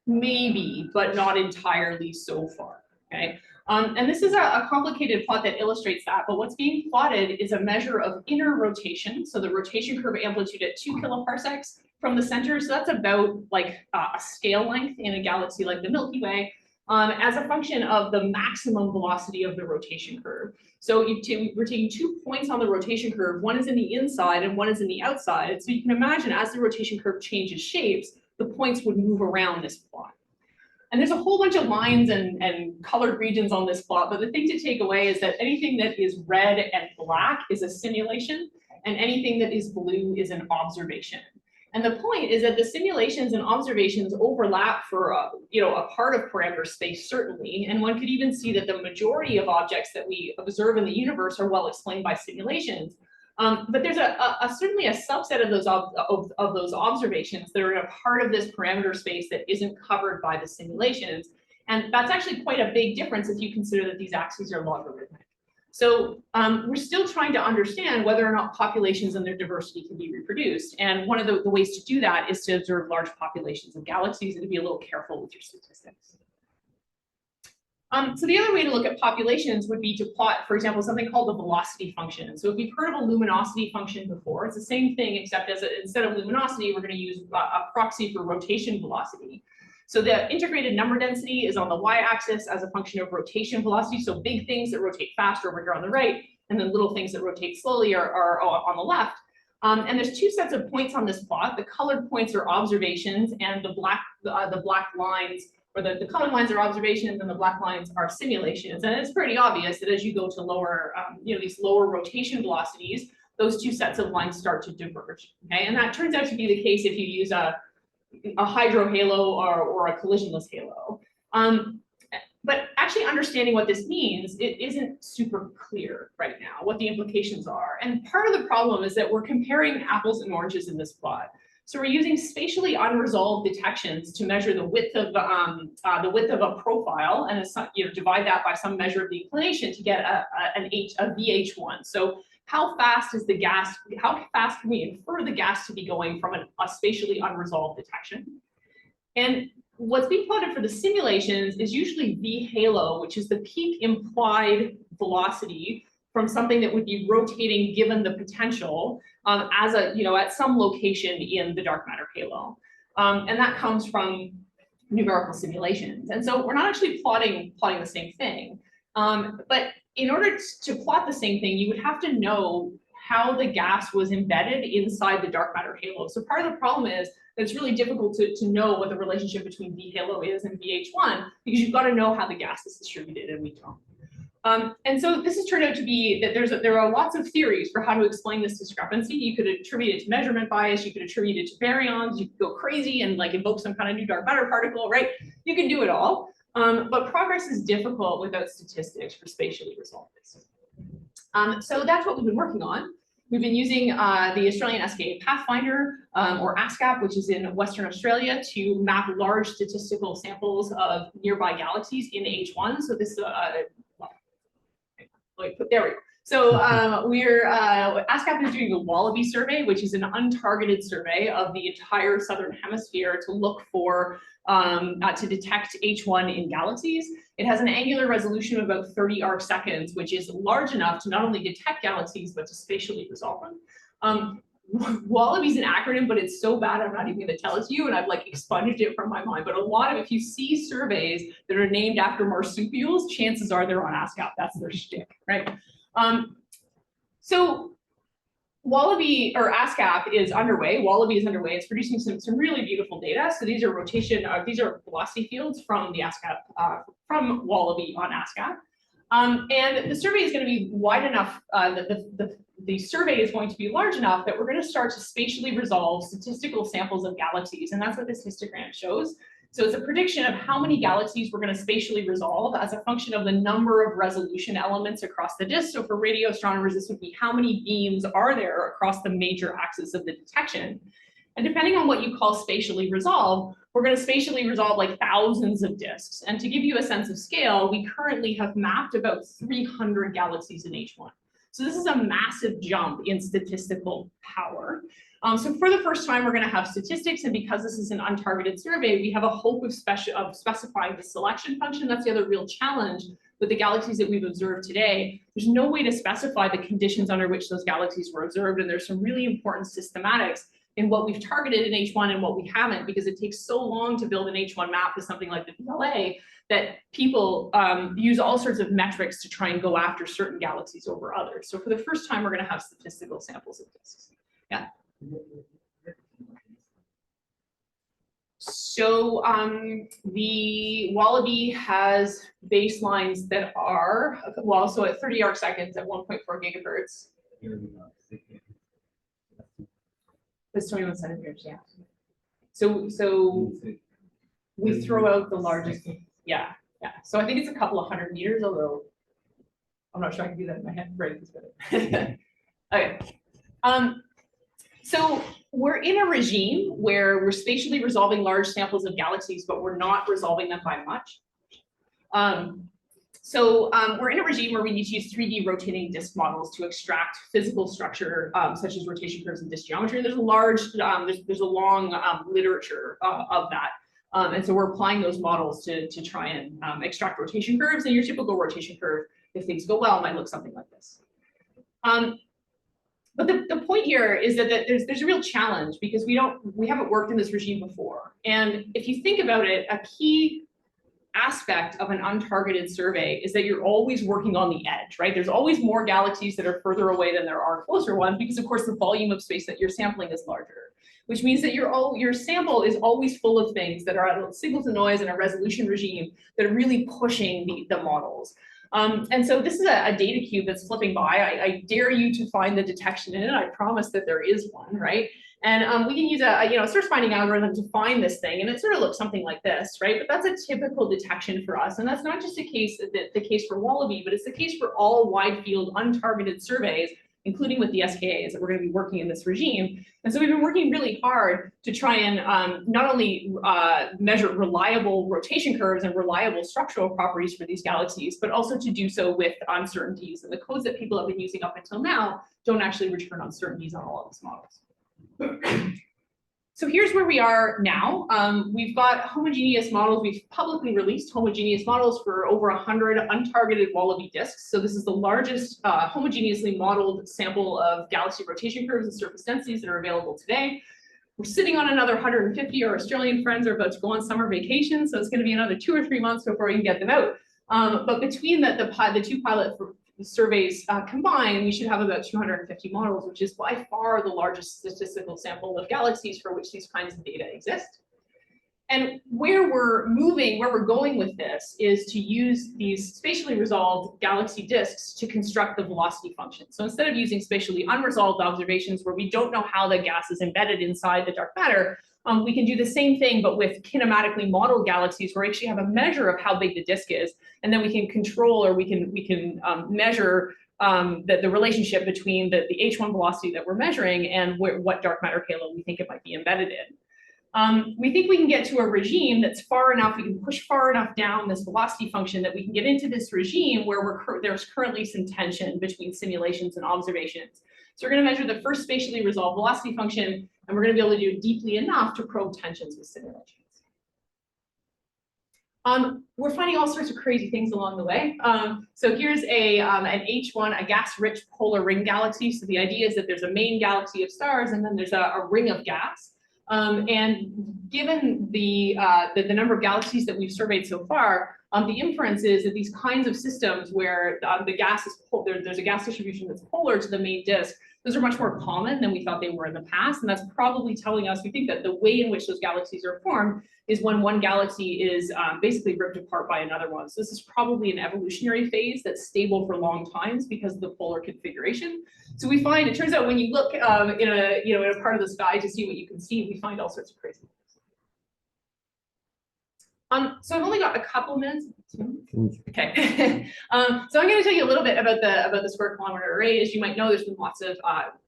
maybe, but not entirely so far, okay? And this is a complicated plot that illustrates that, but what's being plotted is a measure of inner rotation, so the rotation curve amplitude at 2 kiloparsecs from the center, so that's about like a scale length in a galaxy like the Milky Way, as a function of the maximum velocity of the rotation curve. So we're taking 2 points on the rotation curve, one is in the inside and one is in the outside, so you can imagine as the rotation curve changes shapes, the points would move around this plot. And there's a whole bunch of lines and colored regions on this plot, but the thing to take away is that anything that is red and black is a simulation, and anything that is blue is an observation. And the point is that the simulations and observations overlap for a part of parameter space, certainly, and one could even see that the majority of objects that we observe in the universe are well explained by simulations. But there's certainly a subset of those observations that are in a part of this parameter space that isn't covered by the simulations. And that's actually quite a big difference if you consider that these axes are logarithmic. So we're still trying to understand whether or not populations and their diversity can be reproduced. And one of the ways to do that is to observe large populations of galaxies and to be a little careful with your statistics. So the other way to look at populations would be to plot, for example, something called the velocity function. So if you've heard of a luminosity function before, it's the same thing, except instead of luminosity, we're going to use a proxy for rotation velocity. So the integrated number density is on the y-axis as a function of rotation velocity. So big things that rotate fast are over here on the right, and then little things that rotate slowly are on the left. And there's 2 sets of points on this plot. The colored points are observations, and the black lines, or the colored lines are observations and the black lines are simulations. And it's pretty obvious that as you go to lower, these lower rotation velocities, those 2 sets of lines start to diverge. Okay, and that turns out to be the case if you use a hydrohalo or a collisionless halo. But actually understanding what this means, it isn't super clear right now what the implications are. And part of the problem is that we're comparing apples and oranges in this plot. So we're using spatially unresolved detections to measure the width of a profile, and divide that by some measure of the inclination to get a VH1. So how fast is the gas? How fast can we infer the gas to be going from a spatially unresolved detection? And what's being plotted for the simulations is usually V halo, which is the peak implied velocity from something that would be rotating given the potential at some location in the dark matter halo. And that comes from numerical simulations. And so we're not actually plotting the same thing. But in order to plot the same thing, you would have to know how the gas was embedded inside the dark matter halo. So part of the problem is that it's really difficult to know what the relationship between V halo is and VH1, because you've got to know how the gas is distributed, and we don't. And so this has turned out to be that there are lots of theories for how to explain this discrepancy. You could attribute it to measurement bias, you could attribute it to baryons, you could go crazy and like invoke some kind of new dark matter particle, right? You can do it all. But progress is difficult without statistics for spatially resolved this. So that's what we've been working on. We've been using the Australian SKA Pathfinder, or ASKAP, which is in Western Australia, to map large statistical samples of nearby galaxies in H1. So this there we go. So ASKAP is doing the WALLABY survey, which is an untargeted survey of the entire southern hemisphere to look for to detect H1 in galaxies. It has an angular resolution of about 30 arcseconds, which is large enough to not only detect galaxies, but to spatially resolve them. WALLABY is an acronym, but it's so bad I'm not even going to tell it to you, and I've like expunged it from my mind. But a lot of, if you see surveys that are named after marsupials, chances are they're on ASKAP. That's their shtick, right? So WALLABY, or ASKAP, is underway. WALLABY is underway. It's producing some really beautiful data. So these are these are velocity fields from the ASKAP, from WALLABY on ASKAP. And the survey is going to be wide enough, the survey is going to be large enough that we're going to start to spatially resolve statistical samples of galaxies. And that's what this histogram shows. So it's a prediction of how many galaxies we're going to spatially resolve as a function of the number of resolution elements across the disk. So for radio astronomers, this would be how many beams are there across the major axis of the detection. And depending on what you call spatially resolved, we're going to spatially resolve like thousands of disks. And to give you a sense of scale, we currently have mapped about 300 galaxies in H1. So this is a massive jump in statistical power. So for the first time, we're going to have statistics, and because this is an untargeted survey, we have a hope of specifying the selection function. That's the other real challenge with the galaxies that we've observed today. There's no way to specify the conditions under which those galaxies were observed, and there's some really important systematics in what we've targeted in H1 and what we haven't, because it takes so long to build an H1 map with something like the VLA that people use all sorts of metrics to try and go after certain galaxies over others. So for the first time, we're going to have statistical samples of disks. Yeah. So the WALLABY has baselines that are, well, so at 30 arcseconds at 1.4 gigahertz. That's 21 centimeters, yeah. So we throw out the largest, yeah. So I think it's a couple of 100 meters, although I'm not sure I can do that in my head. Right, okay. So we're in a regime where we're spatially resolving large samples of galaxies, but we're not resolving them by much. We're in a regime where we need to use 3D rotating disk models to extract physical structure, such as rotation curves and disk geometry. There's a large, there's a long literature of that. And so we're applying those models to try and extract rotation curves. And your typical rotation curve, if things go well, might look something like this. But the point here is that there's a real challenge, because we haven't worked in this regime before. And if you think about it, a key aspect of an untargeted survey is that you're always working on the edge, right? There's always more galaxies that are further away than there are closer ones, because of course the volume of space that you're sampling is larger, which means that your sample is always full of things that are at a signal to noise and a resolution regime that are really pushing the models. And so this is a data cube that's flipping by. I dare you to find the detection in it. I promise that there is one, right? And we can use a source finding algorithm to find this thing, and it sort of looks something like this, right? But that's a typical detection for us, and that's not just the case for WALLABY, but it's the case for all wide field untargeted surveys, including with the SKAs that we're going to be working in this regime. And so we've been working really hard to try and not only measure reliable rotation curves and reliable structural properties for these galaxies, but also to do so with uncertainties. And the codes that people have been using up until now don't actually return uncertainties on all of these models. So here's where we are now. We've got homogeneous models. We've publicly released homogeneous models for over 100 untargeted WALLABY disks. So this is the largest homogeneously modeled sample of galaxy rotation curves and surface densities that are available today. We're sitting on another 150. Our Australian friends are about to go on summer vacation, so it's going to be another 2 or 3 months before we can get them out. But between the two pilot surveys combined, we should have about 250 models, which is by far the largest statistical sample of galaxies for which these kinds of data exist. And where we're going with this is to use these spatially resolved galaxy disks to construct the velocity function. So instead of using spatially unresolved observations where we don't know how the gas is embedded inside the dark matter, we can do the same thing, but with kinematically modeled galaxies where we actually have a measure of how big the disk is, and then we can control, or we can measure the relationship between the H1 velocity that we're measuring and what dark matter halo we think it might be embedded in. We think we can get to a regime that's far enough, we can push far enough down this velocity function that we can get into this regime where there's currently some tension between simulations and observations. So we're going to measure the first spatially resolved velocity function, and we're going to be able to do it deeply enough to probe tensions with simulations. We're finding all sorts of crazy things along the way. So here's an H1, a gas-rich polar ring galaxy. So the idea is that there's a main galaxy of stars, and then there's a ring of gas. And given the number of galaxies that we've surveyed so far, the inference is that these kinds of systems where the gas is there's a gas distribution that's polar to the main disk, those are much more common than we thought they were in the past. And that's probably telling us, we think that the way in which those galaxies are formed is when one galaxy is basically ripped apart by another one. So this is probably an evolutionary phase that's stable for long times because of the polar configuration. So we find, it turns out when you look in a part of the sky to see what you can see, we find all sorts of crazy things. So I've only got a couple minutes. Okay. So I'm going to tell you a little bit about the square kilometer array. As you might know, there's been lots of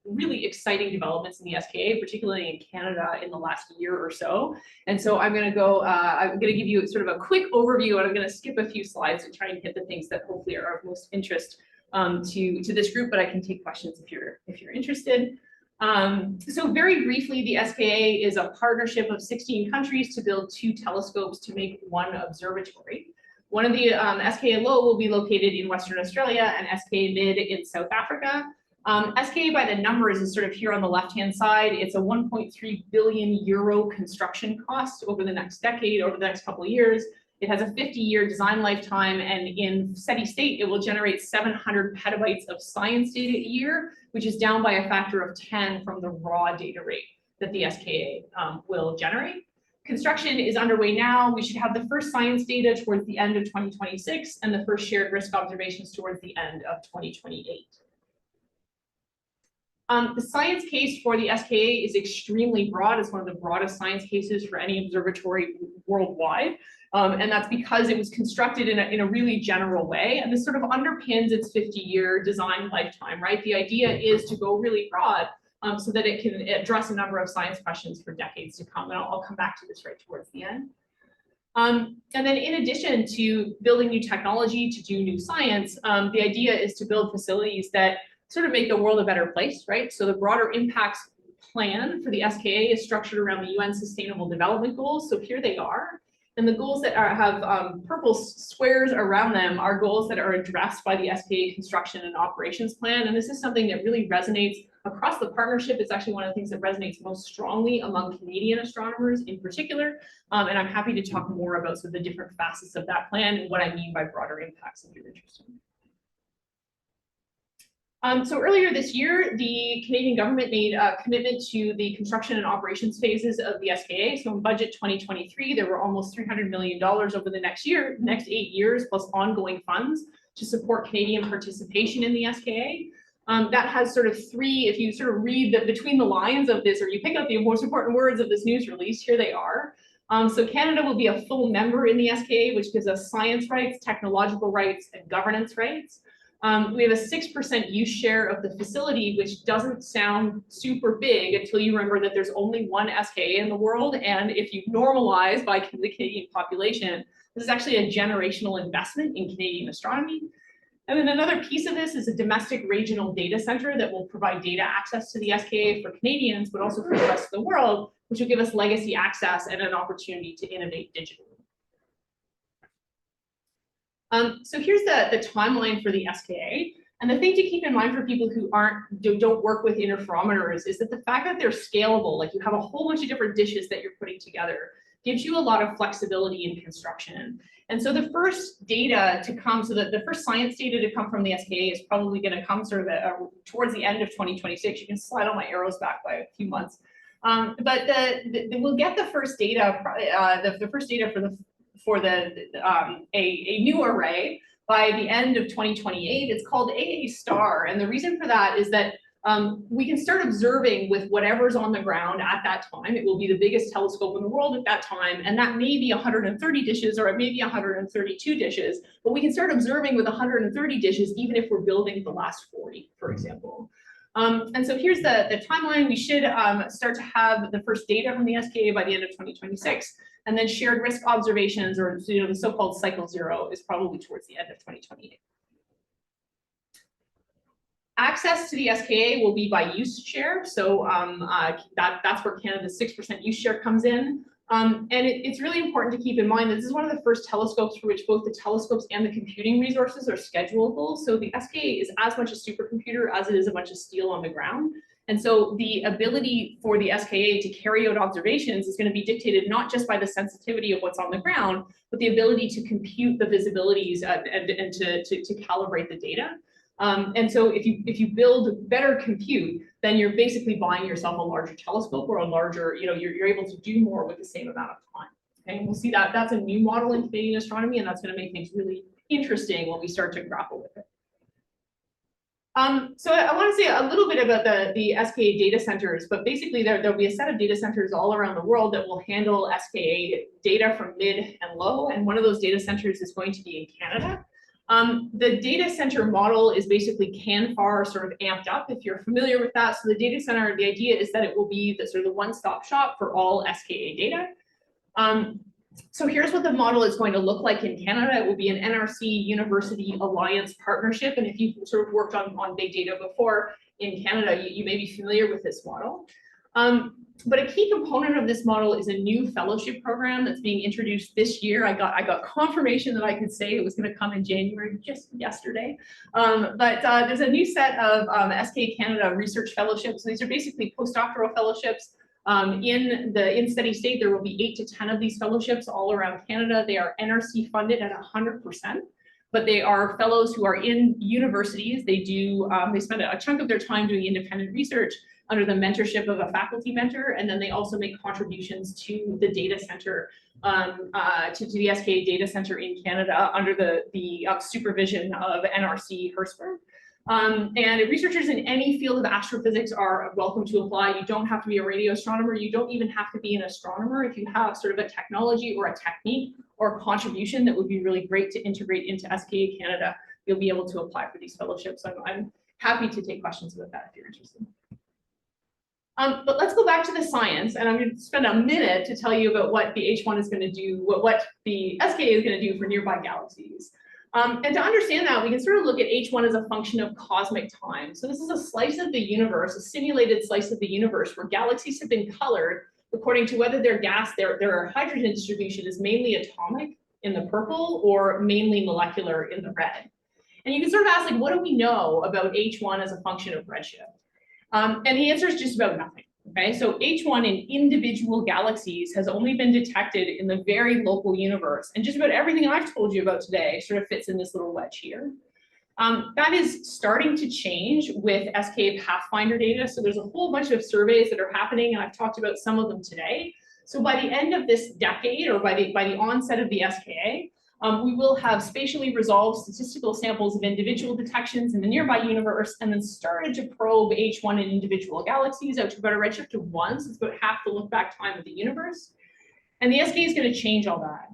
really exciting developments in the SKA, particularly in Canada in the last year or so. And so I'm going to give you sort of a quick overview, and I'm going to skip a few slides to try and hit the things that hopefully are of most interest to this group, but I can take questions if you're interested. So very briefly, the SKA is a partnership of 16 countries to build 2 telescopes to make 1 observatory. One of the SKA Low will be located in Western Australia and SKA Mid in South Africa. SKA by the numbers is sort of here on the left-hand side. It's a 1.3 billion euro construction cost over the next decade, over the next couple of years. It has a 50-year design lifetime, and in steady state, it will generate 700 petabytes of science data a year, which is down by a factor of 10 from the raw data rate that the SKA will generate. Construction is underway now. We should have the first science data towards the end of 2026 and the first shared risk observations towards the end of 2028. The science case for the SKA is extremely broad. It's one of the broadest science cases for any observatory worldwide. And that's because it was constructed in a really general way. And this sort of underpins its 50-year design lifetime, right? The idea is to go really broad so that it can address a number of science questions for decades to come. And I'll come back to this right towards the end. And then in addition to building new technology to do new science, the idea is to build facilities that sort of make the world a better place, right? So the broader impacts plan for the SKA is structured around the UN Sustainable Development Goals. So here they are. And the goals that have purple squares around them are goals that are addressed by the SKA construction and operations plan. And this is something that really resonates across the partnership. It's actually one of the things that resonates most strongly among Canadian astronomers in particular. And I'm happy to talk more about some of the different facets of that plan and what I mean by broader impacts if you're interested. So earlier this year, the Canadian government made a commitment to the construction and operations phases of the SKA. So in budget 2023, there were almost $300 million over the next 8 years, plus ongoing funds to support Canadian participation in the SKA. That has sort of three, if you sort of read between the lines of this, or you pick up the most important words of this news release, here they are. So Canada will be a full member in the SKA, which gives us science rights, technological rights, and governance rights. We have a 6% use share of the facility, which doesn't sound super big until you remember that there's only one SKA in the world. And if you normalize by the Canadian population, this is actually a generational investment in Canadian astronomy. And then another piece of this is a domestic regional data center that will provide data access to the SKA for Canadians, but also for the rest of the world, which will give us legacy access and an opportunity to innovate digitally. So here's the timeline for the SKA. And the thing to keep in mind for people who don't work with interferometers is that the fact that they're scalable, like you have a whole bunch of different dishes that you're putting together, gives you a lot of flexibility in construction. And so the first data to come, so the first science data to come from the SKA is probably going to come sort of towards the end of 2026. You can slide all my arrows back by a few months. But we'll get the first data, the first data for a new array by the end of 2028. It's called AA star, and the reason for that is that we can start observing with whatever's on the ground at that time. It will be the biggest telescope in the world at that time, and that may be 130 dishes or it may be 132 dishes, but we can start observing with 130 dishes even if we're building the last 40, for example. And so here's the timeline. We should start to have the first data from the SKA by the end of 2026, and then shared risk observations, or the so-called cycle 0, is probably towards the end of 2028. Access to the SKA will be by use share, so that's where Canada's 6% use share comes in. And it's really important to keep in mind that this is one of the first telescopes for which both the telescopes and the computing resources are schedulable. So the SKA is as much a supercomputer as it is a bunch of steel on the ground. And so the ability for the SKA to carry out observations is going to be dictated not just by the sensitivity of what's on the ground, but the ability to compute the visibilities and to calibrate the data. And so if you build better compute, then you're basically buying yourself a larger telescope or a larger, you're able to do more with the same amount of time. Okay, and we'll see that that's a new model in Canadian astronomy, and that's going to make things really interesting when we start to grapple with it. So I want to say a little bit about the SKA data centers, but basically there'll be a set of data centers all around the world that will handle SKA data from mid and low, and one of those data centers is going to be in Canada. The data center model is basically CANFAR sort of amped up, if you're familiar with that. So the data center, the idea is that it will be the sort of the one-stop shop for all SKA data. So here's what the model is going to look like in Canada. It will be an NRC University Alliance partnership. And if you've sort of worked on big data before in Canada, you may be familiar with this model. But a key component of this model is a new fellowship program that's being introduced this year. I got confirmation that I could say it was going to come in January, just yesterday. But there's a new set of SKA Canada research fellowships. These are basically postdoctoral fellowships. In steady state, there will be 8 to 10 of these fellowships all around Canada. They are NRC funded at 100%. But they are fellows who are in universities. They spend a chunk of their time doing independent research under the mentorship of a faculty mentor, and then they also make contributions to the data center, to the SKA data center in Canada under the supervision of NRC Hertzberg. And researchers in any field of astrophysics are welcome to apply. You don't have to be a radio astronomer. You don't even have to be an astronomer. If you have sort of a technology or a technique or a contribution that would be really great to integrate into SKA Canada, you'll be able to apply for these fellowships. I'm happy to take questions about that if you're interested. But let's go back to the science, and I'm going to spend a minute to tell you about what the H1 is going to do, what the SKA is going to do for nearby galaxies. And to understand that, we can sort of look at H1 as a function of cosmic time. So this is a slice of the universe, a simulated slice of the universe where galaxies have been colored according to whether their hydrogen distribution is mainly atomic in the purple or mainly molecular in the red. And you can sort of ask, like, what do we know about H1 as a function of redshift? And the answer is just about nothing. Okay, so H1 in individual galaxies has only been detected in the very local universe, and just about everything I've told you about today sort of fits in this little wedge here. That is starting to change with SKA Pathfinder data. So there's a whole bunch of surveys that are happening, and I've talked about some of them today. So by the end of this decade, or by the onset of the SKA, We will have spatially resolved statistical samples of individual detections in the nearby universe, and then started to probe H1 in individual galaxies out to about a redshift of 1, so it's about half the look back time of the universe. And the SKA is going to change all that.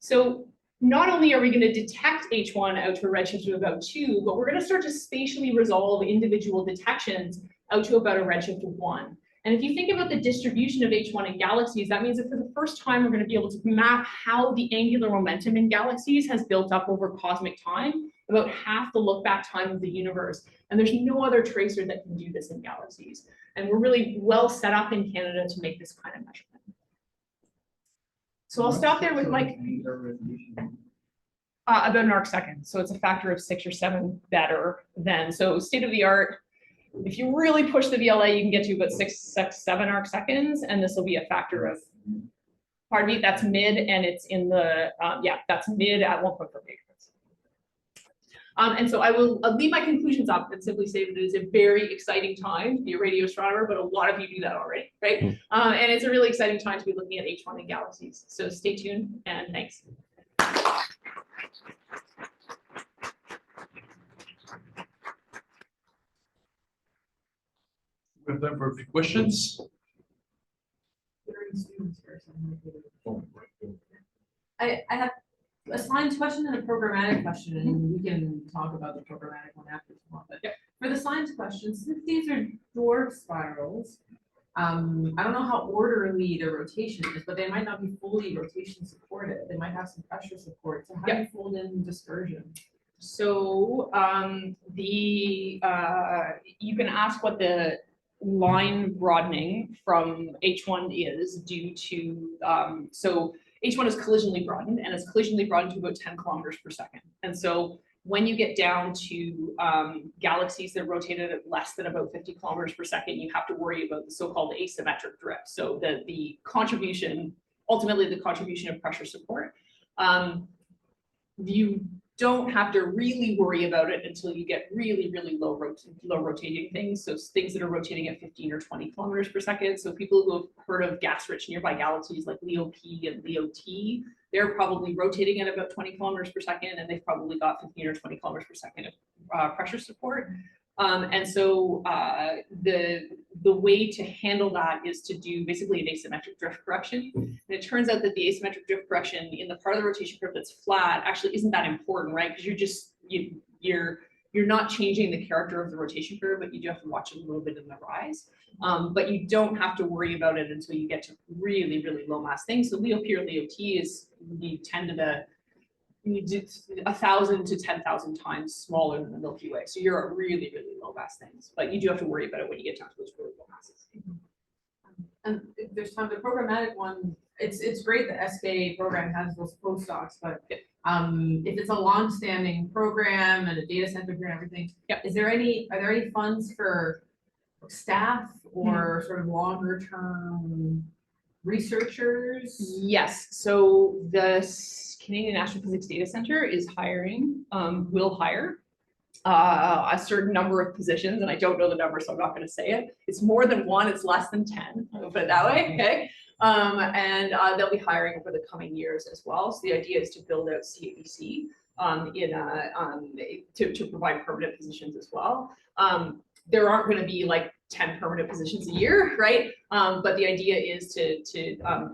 So not only are we going to detect H1 out to a redshift of about 2, but we're going to start to spatially resolve individual detections out to about a redshift of 1. And if you think about the distribution of H1 in galaxies, that means that for the first time, we're going to be able to map how the angular momentum in galaxies has built up over cosmic time, about half the look back time of the universe. And there's no other tracer that can do this in galaxies. And we're really well set up in Canada to make this kind of measurement. So I'll stop there with my about an arc second. So it's a factor of 6 or 7 better than, so state of the art. If you really push the VLA, you can get to about 7 arc seconds, and this will be a factor of, pardon me, that's mid, and it's in the, yeah, that's mid at 1.4 gigahertz. And so I'll leave my conclusions up and simply say that it is a very exciting time to be a radio astronomer, but a lot of you do that already, right? And it's a really exciting time to be looking at H1 in galaxies. So stay tuned, and thanks. We have time for a few questions. I have a science question and a programmatic question, and we can talk about the programmatic one after if you want. But for the science questions, since these are dwarf spirals, I don't know how orderly the rotation is, but they might not be fully rotation supported. They might have some pressure support. So how do you fold in dispersion? So you can ask what the line broadening from H1 is due to, so H1 is collisionally broadened, and it's collisionally broadened to about 10 kilometers per second. And so when you get down to galaxies that rotated at less than about 50 kilometers per second, you have to worry about the so-called asymmetric drift. So the contribution, ultimately the contribution of pressure support. You don't have to really worry about it until you get really, really low rotating things. So things that are rotating at 15 or 20 kilometers per second. So people who have heard of gas-rich nearby galaxies like Leo P and Leo T, they're probably rotating at about 20 kilometers per second, and they've probably got 15 or 20 kilometers per second of pressure support. And so the way to handle that is to do basically an asymmetric drift correction. And it turns out that the asymmetric drift correction in the part of the rotation curve that's flat actually isn't that important, right? Because you're not changing the character of the rotation curve, but you do have to watch it a little bit in the rise. But you don't have to worry about it until you get to really, really low mass things. So Leo P or Leo T is you tend to you did 1,000 to 10,000 times smaller than the Milky Way. So you're at really, really low mass things, but you do have to worry about it when you get down to those really low masses. And if there's time, the programmatic one, it's great the SKA program has those postdocs, but if it's a long-standing program and a data center and everything, are there any funds for staff or sort of longer term researchers? Yes, so the Canadian Astrophysics Data Center is hiring, will hire a certain number of positions, and I don't know the number, so I'm not going to say it. It's more than 1, it's less than 10, I'll put it that way, okay? And they'll be hiring over the coming years as well. So the idea is to build out CABC to provide permanent positions as well. There aren't going to be like 10 permanent positions a year, right? But the idea is to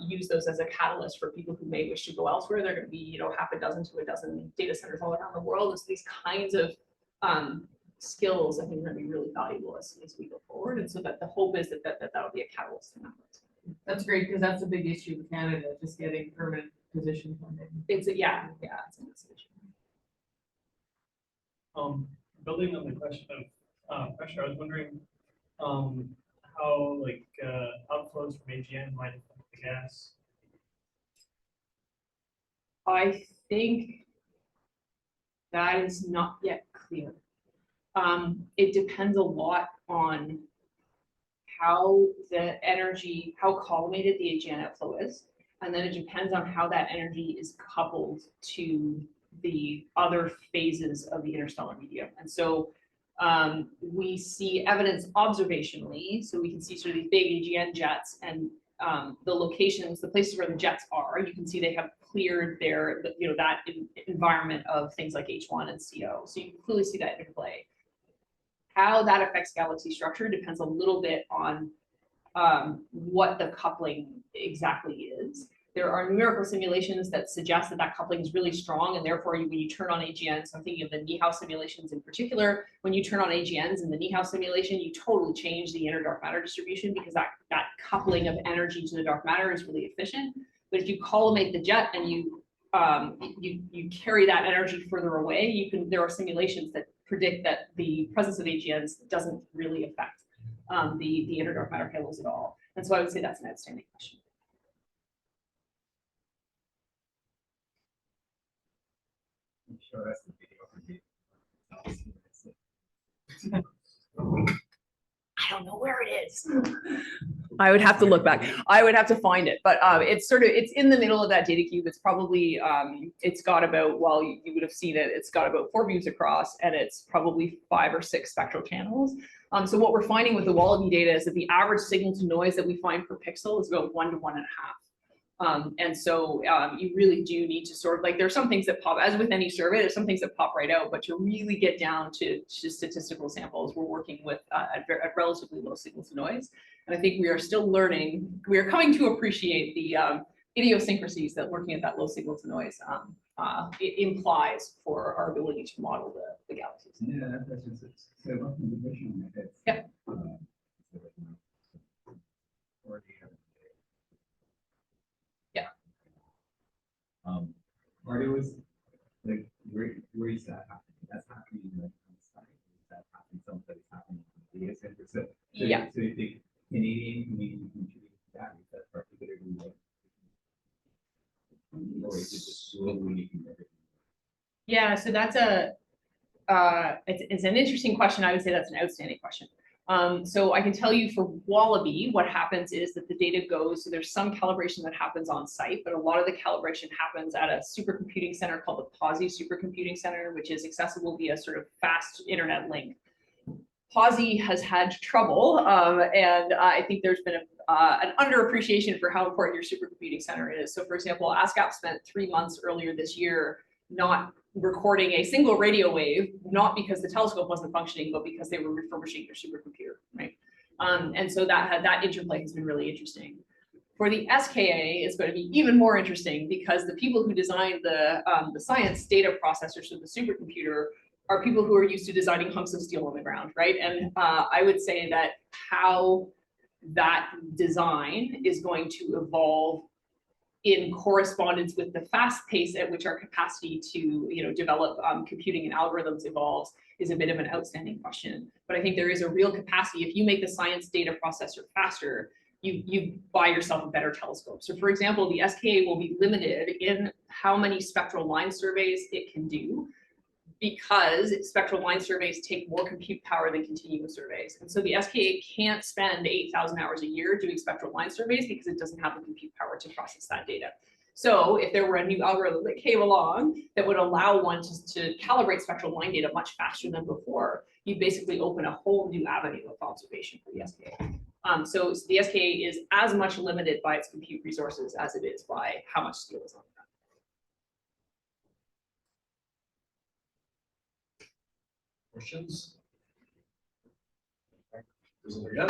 use those as a catalyst for people who may wish to go elsewhere. They're going to be, half a dozen to a dozen data centers all around the world. And so these kinds of skills, I think, are going to be really valuable as we go forward. And so that the hope is that that'll be a catalyst in that. That's great, because that's a big issue with Canada, just getting permanent positions. It's a, yeah, it's a massive issue. Building on the question of pressure, I was wondering how outflows from AGN might affect the gas. I think that is not yet clear. It depends a lot on how the energy, how collimated the AGN outflow is, and then it depends on how that energy is coupled to the other phases of the interstellar medium. And so we see evidence observationally, so we can see sort of these big AGN jets, and the locations, the places where the jets are, you can see they have cleared their, that environment of things like H1 and CO. So you can clearly see that interplay. How that affects galaxy structure depends a little bit on what the coupling exactly is. There are numerical simulations that suggest that that coupling is really strong, and therefore when you turn on AGNs, I'm thinking of the Niehaus simulations in particular, when you turn on AGNs in the Niehaus simulation, you totally change the inner dark matter distribution because that coupling of energy to the dark matter is really efficient. But if you collimate the jet and you carry that energy further away, there are simulations that predict that the presence of AGNs doesn't really affect the inner dark matter halos at all. And so I would say that's an outstanding question. Show us the video. I don't know where it is. I would have to look back. I would have to find it, but it's in the middle of that data cube. It's probably it's got about, well, you would have seen it. It's got about 4 beams across, and it's probably 5 or 6 spectral channels. So what we're finding with the WALLABY data is that the average signal to noise that we find per pixel is about 1 to 1.5. And so you really do need to sort of, like, there are some things that pop, as with any survey, there's some things that pop right out, but to really get down to statistical samples, we're working with at relatively low signal to noise. And I think we are still learning, we are coming to appreciate the idiosyncrasies that working at that low signal to noise it implies for our ability to model the galaxies. Yeah, that's just it. So what the division is. Yep. Part of was like where is that happening? That's happening like on site. That happening someplace happening in the data center. So Yeah. So if the Canadian community contributes to that, is that particularly like, or is it just globally connected? Yeah, so that's it's an interesting question. I would say that's an outstanding question. So I can tell you for WALLABY, what happens is that the data goes, so there's some calibration that happens on site, but a lot of the calibration happens at a supercomputing center called the POSI supercomputing center, which is accessible via sort of fast internet link. POSI has had trouble, and I think there's been an underappreciation for how important your supercomputing center is. So for example, ASKAP spent 3 months earlier this year not recording a single radio wave, not because the telescope wasn't functioning, but because they were refurbishing their supercomputer, right? And so that interplay has been really interesting. For the SKA, it's going to be even more interesting because the people who designed the science data processors for the supercomputer are people who are used to designing hunks of steel on the ground, right? And I would say that how that design is going to evolve in correspondence with the fast pace at which our capacity to develop computing and algorithms evolves is a bit of an outstanding question. But I think there is a real capacity. If you make the science data processor faster, you buy yourself a better telescope. So for example, the SKA will be limited in how many spectral line surveys it can do, because spectral line surveys take more compute power than continuous surveys. And so the SKA can't spend 8,000 hours a year doing spectral line surveys because it doesn't have the compute power to process that data. So if there were a new algorithm that came along that would allow one to calibrate spectral line data much faster than before, you basically open a whole new avenue of observation for the SKA. So the SKA is as much limited by its compute resources as it is by how much steel is on it. Questions? Again.